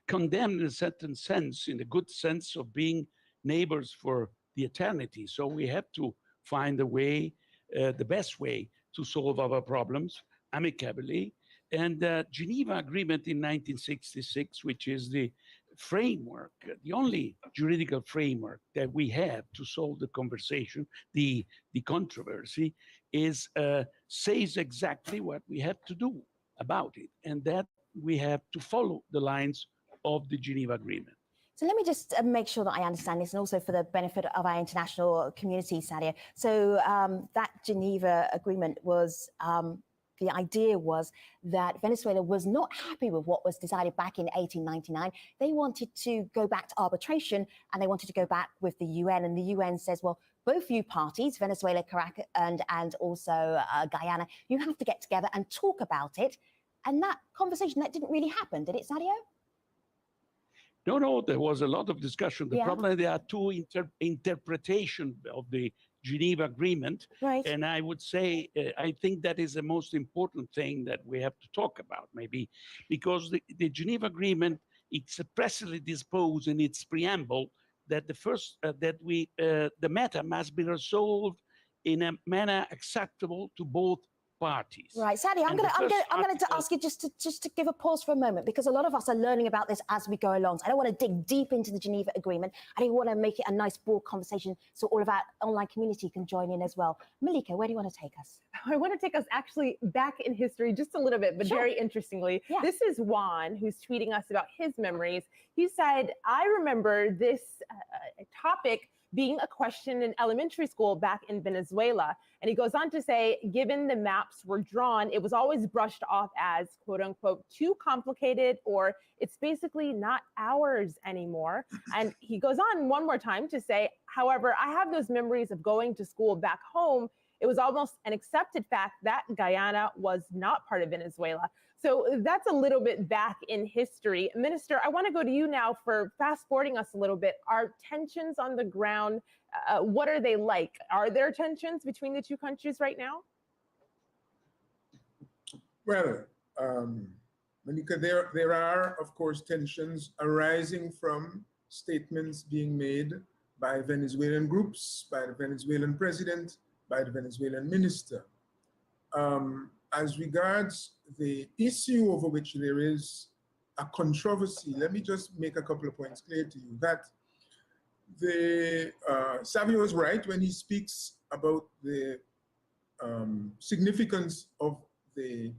condemned in a certain sense, in a good sense of being neighbors for the eternity. So we have to find a way, the best way to solve our problems amicably. And the Geneva Agreement in 1966, which is the framework, the only juridical framework that we have to solve the conversation, the controversy, is says exactly what we have to do about it, and that we have to follow the lines of the Geneva Agreement. So let me just make sure that I understand this, and also for the benefit of our international community, Sadia. So that Geneva Agreement was, the idea was that Venezuela was not happy with what was decided back in 1899. They wanted to go back to arbitration, and they wanted to go back with the UN. And the UN says, well, both you parties, Venezuela, Caracas, and also Guyana, you have to get together and talk about it. And that conversation, that didn't really happen, did it, Sadio? No, there was a lot of discussion. The problem is there are two interpretations of the Geneva Agreement. Right. And I would say, I think that is the most important thing that we have to talk about, maybe, because the Geneva Agreement expressly disposed in its preamble that the matter must be resolved in a manner acceptable to both parties. Right, Sadia, I'm going to ask you just to give a pause for a moment, because a lot of us are learning about this as we go along. So I don't want to dig deep into the Geneva Agreement. I don't want to make it a nice broad conversation so all of our online community can join in as well. Malika, where do you want to take us? I want to take us actually back in history just a little bit, but very interestingly. Yeah. This is Juan, who's tweeting us about his memories. He said, I remember this topic being a question in elementary school back in Venezuela. And he goes on to say, given the maps were drawn, it was always brushed off as, quote unquote, too complicated, or it's basically not ours anymore. And he goes on one more time to say, however, I have those memories of going to school back home. It was almost an accepted fact that Guyana was not part of Venezuela. So that's a little bit back in history. Minister, I want to go to you now for fast forwarding us a little bit. Are tensions on the ground, what are they like? Are there tensions between the two countries right now? Well, Monica, there are, of course, tensions arising from statements being made by Venezuelan groups, by the Venezuelan president, by the Venezuelan minister. As regards the issue over which there is a controversy, let me just make a couple of points clear to you. That Savio is right when he speaks about the significance of the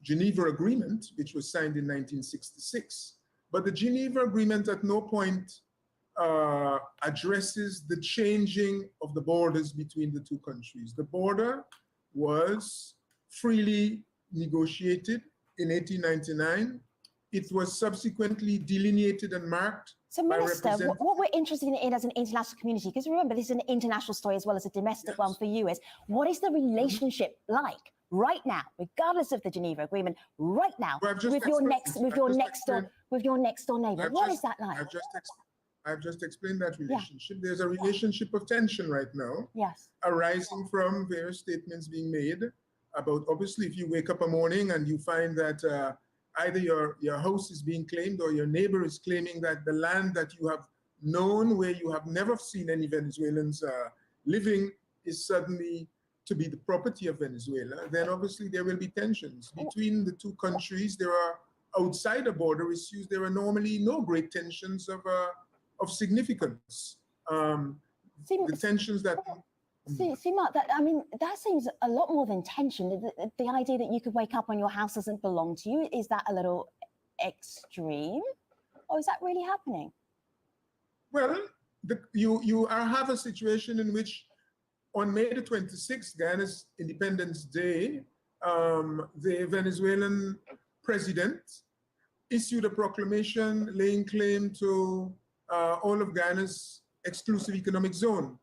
Geneva Agreement, which was signed in 1966. But the Geneva Agreement at no point addresses the changing of the borders between the two countries. The border was freely negotiated in 1899. It was subsequently delineated and marked. So, Minister, what we're interested in as an international community, because remember, this is an international story as well as a domestic one for you, is what is the relationship like right now, regardless of the Geneva Agreement, right now, with your next door neighbor? What is that like? I've just explained that relationship. There's a relationship of tension right now, arising from various statements being made about, obviously, if you wake up a morning and you find that either your house is being claimed or your neighbor is claiming that the land that you have known, where you have never seen any Venezuelans living, is suddenly to be the property of Venezuela, then obviously there will be tensions between the two countries. There are outside the border issues. There are normally no great tensions of significance. The tensions that... See, Mark, that seems a lot more than tension. The idea that you could wake up and your house doesn't belong to you, is that a little extreme? Or is that really happening? Well, you have a situation in which on May the 26th, Guyana's Independence Day, the Venezuelan president issued a proclamation laying claim to all of Guyana's exclusive economic zone.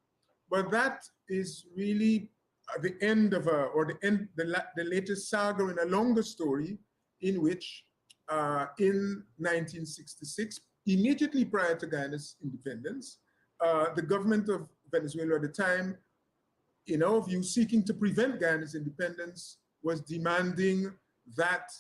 But that is really the end of the latest saga in a longer story in which in 1966, immediately prior to Guyana's independence, the government of Venezuela at the time, in our view, seeking to prevent Guyana's independence, was demanding that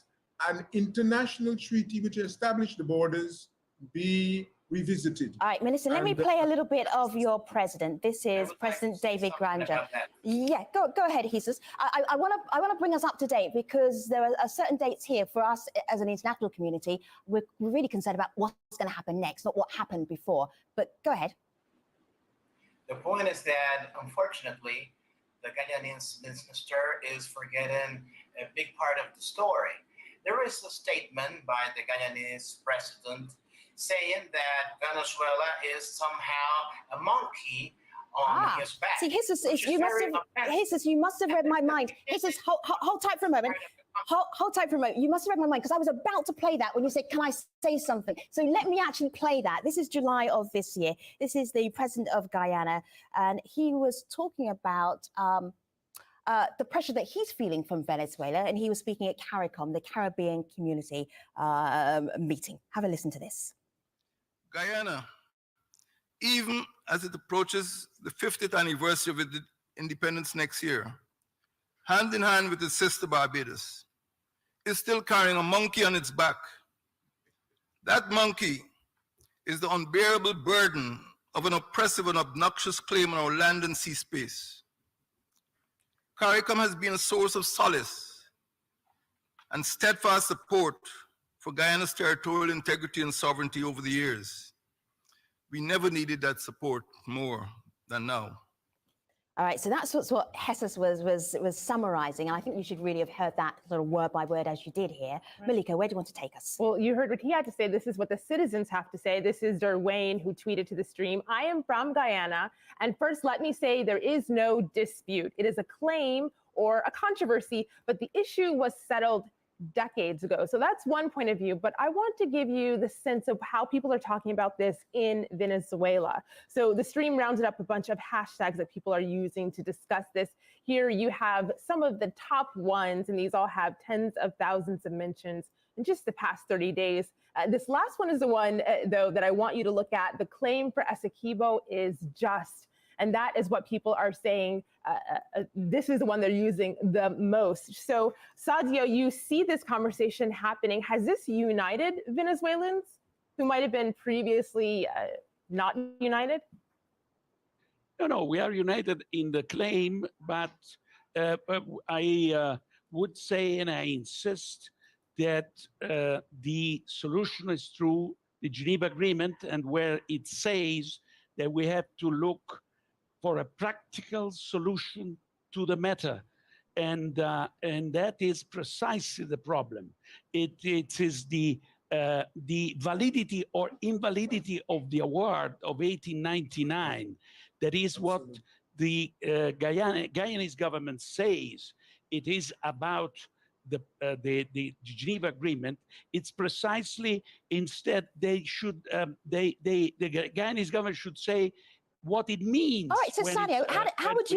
an international treaty which established the borders be revisited. All right, Minister, let me play a little bit of your president. This is President David Granger. Yeah, go ahead, Jesus. I want to bring us up to date because there are certain dates here for us as an international community. We're really concerned about what's going to happen next, not what happened before. But go ahead. The point is that, unfortunately, the Guyanese minister is forgetting a big part of the story. There is a statement by the Guyanese president saying that Venezuela is somehow a monkey on his back. See, Jesus, you must have read my mind. Jesus, hold tight for a moment. Hold tight for a moment. You must have read my mind because I was about to play that when you said, can I say something? So let me actually play that. This is July of this year. This is the president of Guyana, and he was talking about the pressure that he's feeling from Venezuela, and he was speaking at CARICOM, the Caribbean Community meeting. Have a listen to this. Guyana, even as it approaches the 50th anniversary of its independence next year, hand in hand with its sister Barbados, is still carrying a monkey on its back. That monkey is the unbearable burden of an oppressive and obnoxious claim on our land and sea space. CARICOM has been a source of solace and steadfast support for Guyana's territorial integrity and sovereignty over the years. We never needed that support more than now. All right, so that's what Jesus was summarizing, and I think you should really have heard that sort of word by word as you did here. Right. Malika, where do you want to take us? Well, you heard what he had to say. This is what the citizens have to say. This is Derwayne who tweeted to the stream. I am from Guyana, and first let me say there is no dispute. It is a claim or a controversy, but the issue was settled decades ago. So that's one point of view, but I want to give you the sense of how people are talking about this in Venezuela. So the stream rounded up a bunch of hashtags that people are using to discuss this. Here you have some of the top ones, and these all have tens of thousands of mentions in just the past 30 days. This last one is the one, though, that I want you to look at. The claim for Essequibo is just. And that is what people are saying. This is the one they're using the most. So, Sadio, you see this conversation happening. Has this united Venezuelans who might have been previously not united? No, we are united in the claim, but I would say, and I insist, that the solution is through the Geneva Agreement, and where it says that we have to look for a practical solution to the matter. And that is precisely the problem. It is the validity or invalidity of the award of 1899. That is what the Guyanese government says. It is about the Geneva Agreement. It's precisely, instead they should, the Guyanese government should say what it means. All right, so Sadio, how would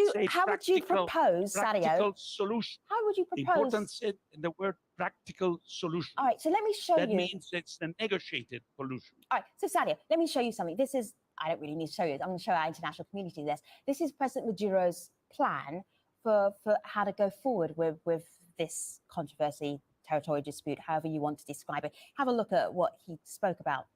you propose, Sadio? Practical solution. How would you propose? The importance in the word practical solution. All right, so let me show you. That means it's a negotiated solution. All right, so Sadio, let me show you something. This is, I don't really need to show you. I'm going to show our international community this. This is President Maduro's plan for how to go forward with this controversy, territorial dispute, however you want to describe it. Have a look at what he spoke about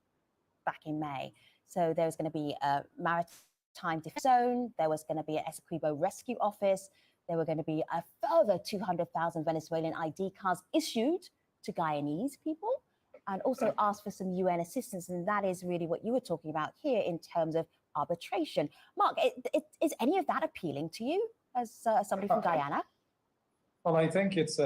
back in May. So there's going to be a maritime defense zone. There was going to be an Essequibo rescue office. There were going to be a further 200,000 Venezuelan ID cards issued to Guyanese people, and also asked for some UN assistance. And that is really what you were talking about here in terms of arbitration. Mark, is any of that appealing to you as somebody from Guyana? Well, I think it's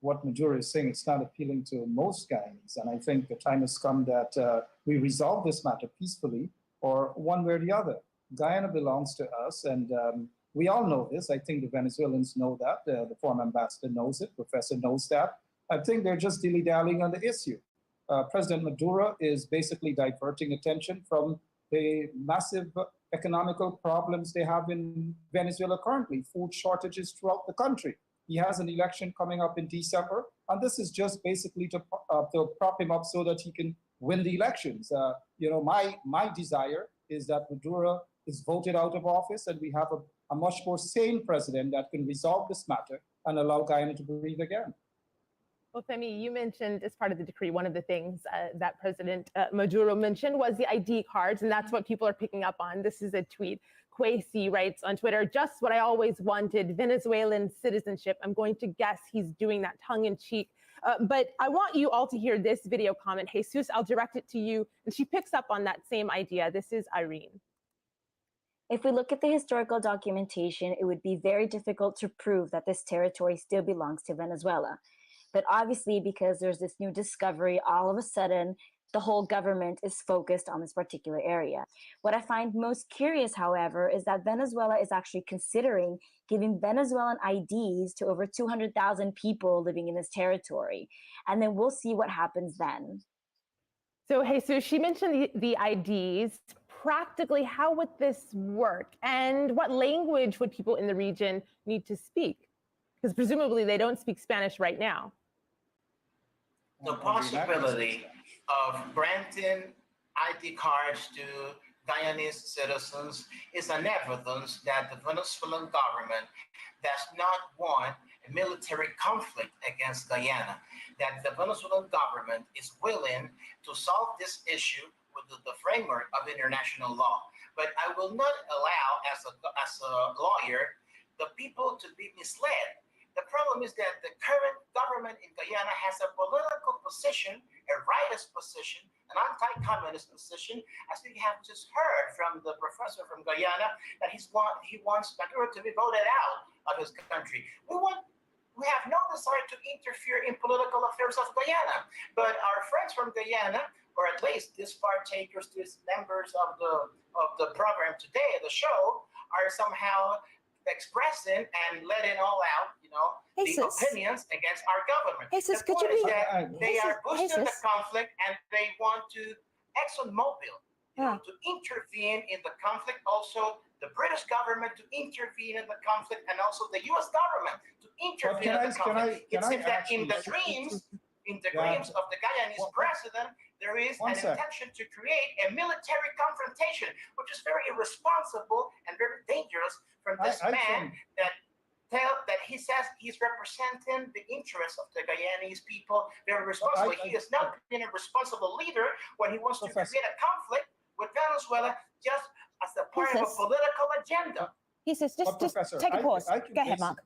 what Maduro is saying. It's not appealing to most Guyanese, and I think the time has come that we resolve this matter peacefully, or one way or the other. Guyana belongs to us, and we all know this. I think the Venezuelans know that. The former ambassador knows it. Professor knows that. I think they're just dilly-dallying on the issue. President Maduro is basically diverting attention from the massive economical problems they have in Venezuela currently, food shortages throughout the country. He has an election coming up in December, and this is just basically to prop him up so that he can win the elections. My desire is that Maduro is voted out of office and we have a much more sane president that can resolve this matter and allow Guyana to breathe again. Well, Femi, you mentioned as part of the decree, one of the things that President Maduro mentioned was the ID cards, and that's what people are picking up on. This is a tweet. Kwesi writes on Twitter, just what I always wanted, Venezuelan citizenship. I'm going to guess he's doing that tongue in cheek. But I want you all to hear this video comment. Jesus, I'll direct it to you. And she picks up on that same idea. This is Irene. If we look at the historical documentation, it would be very difficult to prove that this territory still belongs to Venezuela. But obviously, because there's this new discovery, all of a sudden, the whole government is focused on this particular area. What I find most curious, however, is that Venezuela is actually considering giving Venezuelan IDs to over 200,000 people living in this territory. And then we'll see what happens then. So, Jesus, she mentioned the IDs. Practically, how would this work? And what language would people in the region need to speak? Because presumably they don't speak Spanish right now. The possibility of granting ID cards to Guyanese citizens is an evidence that the Venezuelan government does not want a military conflict against Guyana, that the Venezuelan government is willing to solve this issue within the framework of international law. But I will not allow, as a lawyer, the people to be misled. The problem is that the current government in Guyana has a political position, a rightist position, an anti-communist position, as we have just heard from the professor from Guyana, that he wants Maduro to be voted out of his country. We have no desire to interfere in political affairs of Guyana, but our friends from Guyana, or at least these partakers, these members of the program today, the show, are somehow expressing and letting all out, the opinions against our government. Jesus, the point is that they are boosting the conflict and they want to ExxonMobil to intervene in the conflict, also the British government to intervene in the conflict, and also the U.S. government to intervene in the conflict. It seems that in the dreams of the Guyanese president, there is an intention to create a military confrontation, which is very irresponsible and very dangerous from this man that he says he's representing the interests of the Guyanese people. Very responsible. He is not being a responsible leader when he wants to create a conflict with Venezuela just as a part of a political agenda. He says, just take a pause. Go ahead, Mark.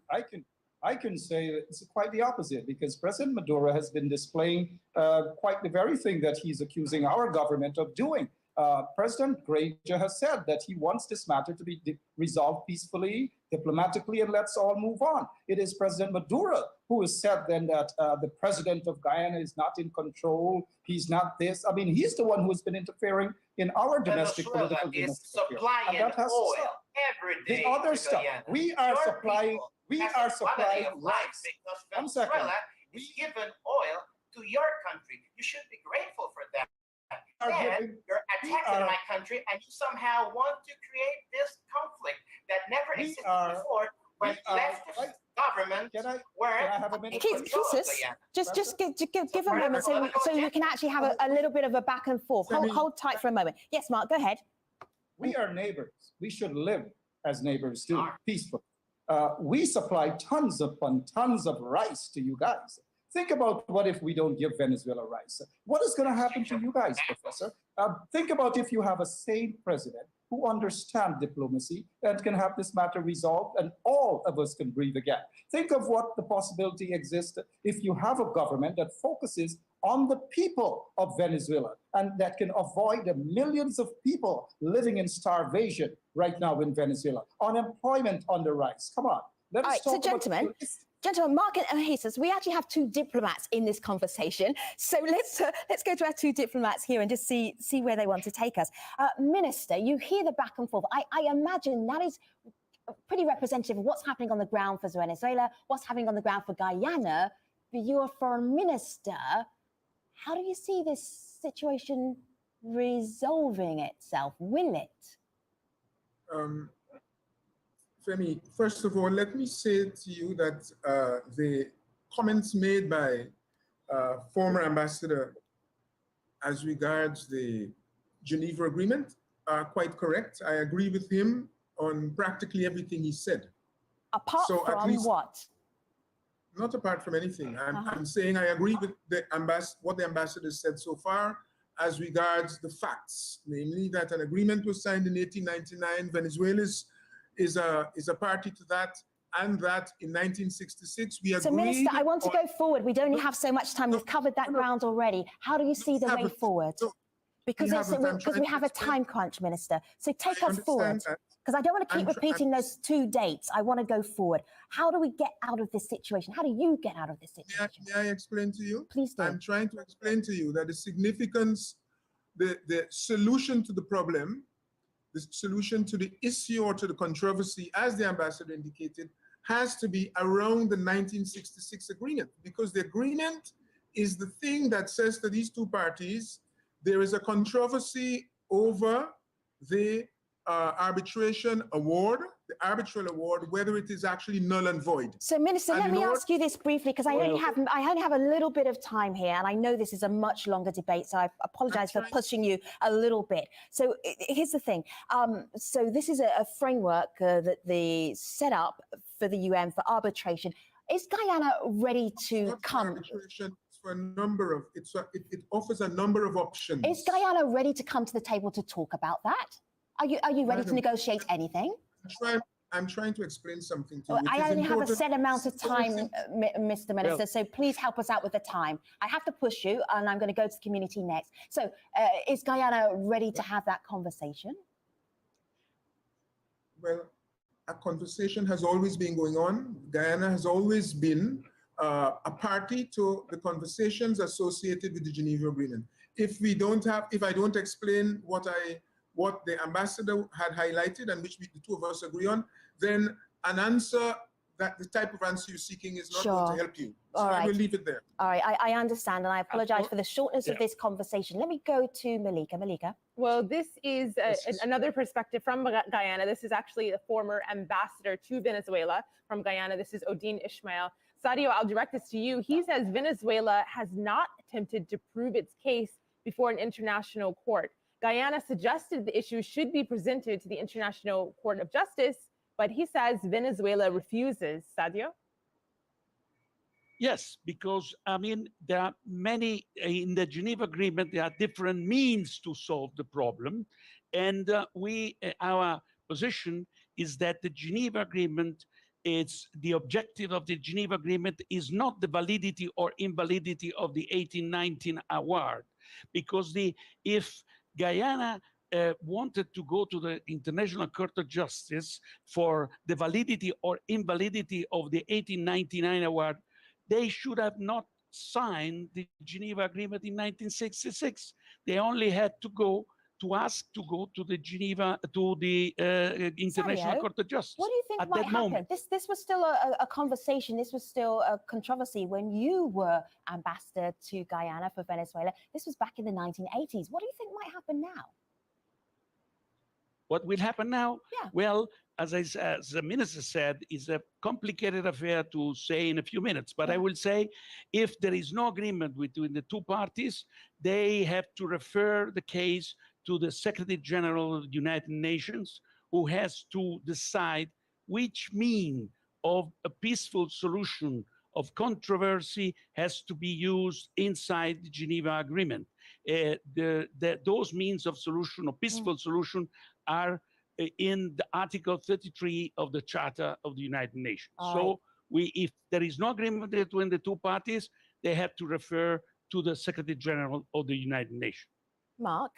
I can say it's quite the opposite, because President Maduro has been displaying quite the very thing that he's accusing our government of doing. President Granger has said that he wants this matter to be resolved peacefully, diplomatically, and let's all move on. It is President Maduro who has said then that the president of Guyana is not in control. He's not this. I mean, he's the one who has been interfering in our domestic political is supplying oil every day. The other stuff, we are supplying rice. Because Venezuela is giving oil to your country. You should be grateful for that. Then you're attacking my country, and you somehow want to create this conflict that never existed before when leftist governments Just give a moment so you can actually have a little bit of a back and forth. Hold tight for a moment. Yes, Mark, go ahead. We are neighbors. We should live as neighbors too, peaceful. We supply tons upon tons of rice to you guys. Think about what if we don't give Venezuela rice? What is going to happen to you guys, Professor? Think about if you have a sane president who understands diplomacy and can have this matter resolved, and all of us can breathe again. Think of what the possibility exists if you have a government that focuses on the people of Venezuela and that can avoid the millions of people living in starvation right now in Venezuela. Unemployment on the rise. Come on. All right, so gentlemen, Mark and Jesus, we actually have two diplomats in this conversation. So let's go to our two diplomats here and just see where they want to take us. Minister, you hear the back and forth. I imagine that is pretty representative of what's happening on the ground for Venezuela, what's happening on the ground for Guyana. But you're a foreign minister. How do you see this situation resolving itself? Will it? Femi, first of all, let me say to you that the comments made by former ambassador as regards the Geneva Agreement are quite correct. I agree with him on practically everything he said. Apart from what? Not apart from anything. I'm saying I agree with what the ambassador said so far as regards the facts, namely that an agreement was signed in 1899. Venezuela is a party to that, and that in 1966 we agreed. So, Minister, I want to go forward. We don't have so much time. We've covered that ground already. How do you see the way forward? Because we have a time crunch, Minister. So take us forward. Because I don't want to keep repeating those two dates. I want to go forward. How do we get out of this situation? How do you get out of this situation? May I explain to you? Please do. I'm trying to explain to you that the significance, the solution to the problem, the solution to the issue or to the controversy, as the ambassador indicated, has to be around the 1966 agreement, because the agreement is the thing that says to these two parties, there is a controversy over the arbitration award, the arbitral award, whether it is actually null and void. So, Minister, let me ask you this briefly, because I only have a little bit of time here, and I know this is a much longer debate, so I apologize for pushing you a little bit. So here's the thing. So this is a framework that they set up for the UN for arbitration. Is Guyana ready to come? Arbitration for a number of, it offers a number of options. Is Guyana ready to come to the table to talk about that? Are you ready to negotiate anything? I'm trying to explain something to you. I only have a set amount of time, Mr. Minister, so please help us out with the time. I have to push you, and I'm going to go to the community next. So is Guyana ready to have that conversation? Well, a conversation has always been going on. Guyana has always been a party to the conversations associated with the Geneva Agreement. If I don't explain what the ambassador had highlighted and which the two of us agree on, then an answer, that the type of answer you're seeking is not going to help you. So I will leave it there. All right, I understand, and I apologize for the shortness of this conversation. Let me go to Malika. Malika. Well, this is another perspective from Guyana. This is actually the former ambassador to Venezuela from Guyana. This is Odin Ishmael. Sadio, I'll direct this to you. He says Venezuela has not attempted to prove its case before an international court. Guyana suggested the issue should be presented to the International Court of Justice, but he says Venezuela refuses. Sadio? Yes, because, I mean, there are many, in the Geneva Agreement, there are different means to solve the problem. And our position is that the Geneva Agreement, the objective of the Geneva Agreement is not the validity or invalidity of the 1819 award, because if Guyana wanted to go to the International Court of Justice for the validity or invalidity of the 1899 award, they should have not signed the Geneva Agreement in 1966. They only had to ask to go to the Geneva, to the International Court of Justice. What do you think might happen? This was still a conversation. This was still a controversy when you were ambassador to Guyana for Venezuela. This was back in the 1980s. What do you think might happen now? What will happen now? Yeah. Well, as the minister said, it's a complicated affair to say in a few minutes. But I will say, if there is no agreement between the two parties, they have to refer the case to the Secretary General of the United Nations, who has to decide which mean of a peaceful solution of controversy has to be used inside the Geneva Agreement. Those means of solution, or peaceful solution, are in the Article 33 of the Charter of the United Nations. So if there is no agreement between the two parties, they have to refer to the Secretary General of the United Nations. Mark?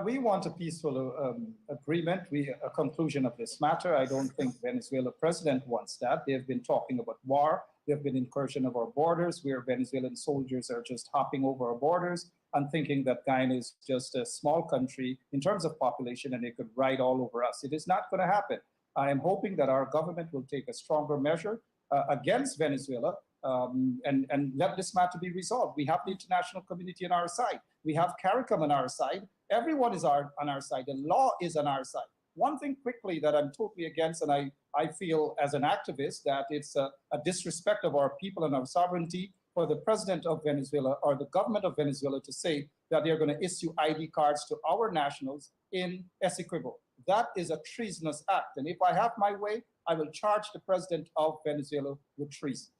We want a peaceful agreement, a conclusion of this matter. I don't think Venezuela president wants that. They've been talking about war. There have been incursion of our borders, where Venezuelan soldiers are just hopping over our borders and thinking that Guyana is just a small country in terms of population and they could ride all over us. It is not going to happen. I am hoping that our government will take a stronger measure against Venezuela and let this matter be resolved. We have the international community on our side. We have CARICOM on our side. Everyone is on our side. The law is on our side. One thing quickly that I'm totally against, and I feel as an activist that it's a disrespect of our people and our sovereignty for the president of Venezuela or the government of Venezuela to say that they're going to issue ID cards to our nationals in Essequibo. That is a treasonous act. And if I have my way, I will charge the president of Venezuela with treason.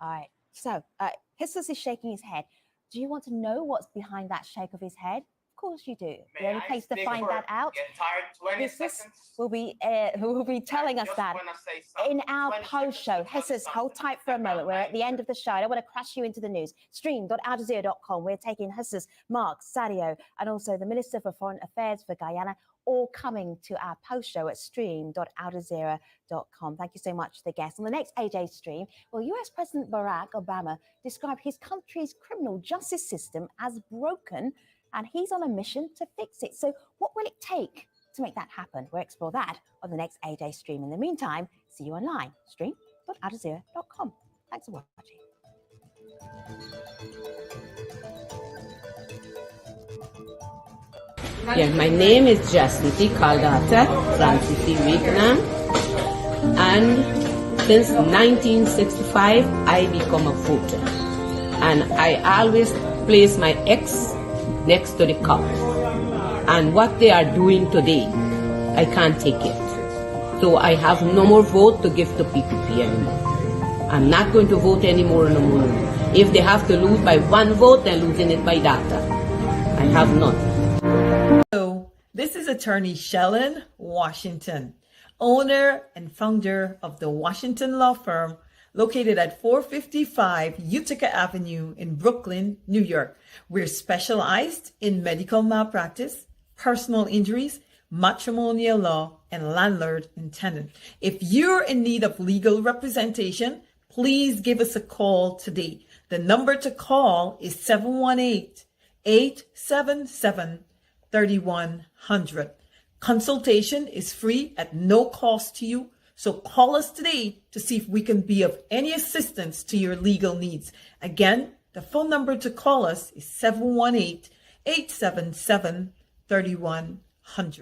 All right. So Jesus is shaking his head. Do you want to know what's behind that shake of his head? Of course you do. The only place to find that out, Jesus will be telling us that in our post show. Jesus, hold tight for a moment. We're at the end of the show. I don't want to crash you into the news. Stream.aljazeera.com. We're taking Jesus, Mark, Sadio, and also the Minister for Foreign Affairs for Guyana, all coming to our post show at stream.aljazeera.com. Thank you so much to the guests. On the next AJ Stream, well, US President Barack Obama described his country's criminal justice system as broken, and he's on a mission to fix it. So what will it take to make that happen? We'll explore that on the next AJ Stream. In the meantime, see you online, stream.aljazeera.com. Thanks for watching. Yeah, my name is Jasnity Kaldata Francis Vietnam, and since 1965 I become a voter, and I always place my ex next to the cup, and what they are doing today I can't take it, so I have no more vote to give to PPP anymore. I'm not going to vote anymore no more. If they have to lose by one vote, they're losing it by data. I have none. Hello, this is attorney Shellen Washington, owner and founder of the Washington law firm located at 455 Utica Avenue in Brooklyn, New York. We're specialized in medical malpractice, personal injuries, matrimonial law, and landlord and tenant. If you're in need of legal representation, please give us a call today. The number to call is 718-877-3100. Consultation is free at no cost to you. So call us today to see if we can be of any assistance to your legal needs. Again, the phone number to call us is 718-877-3100.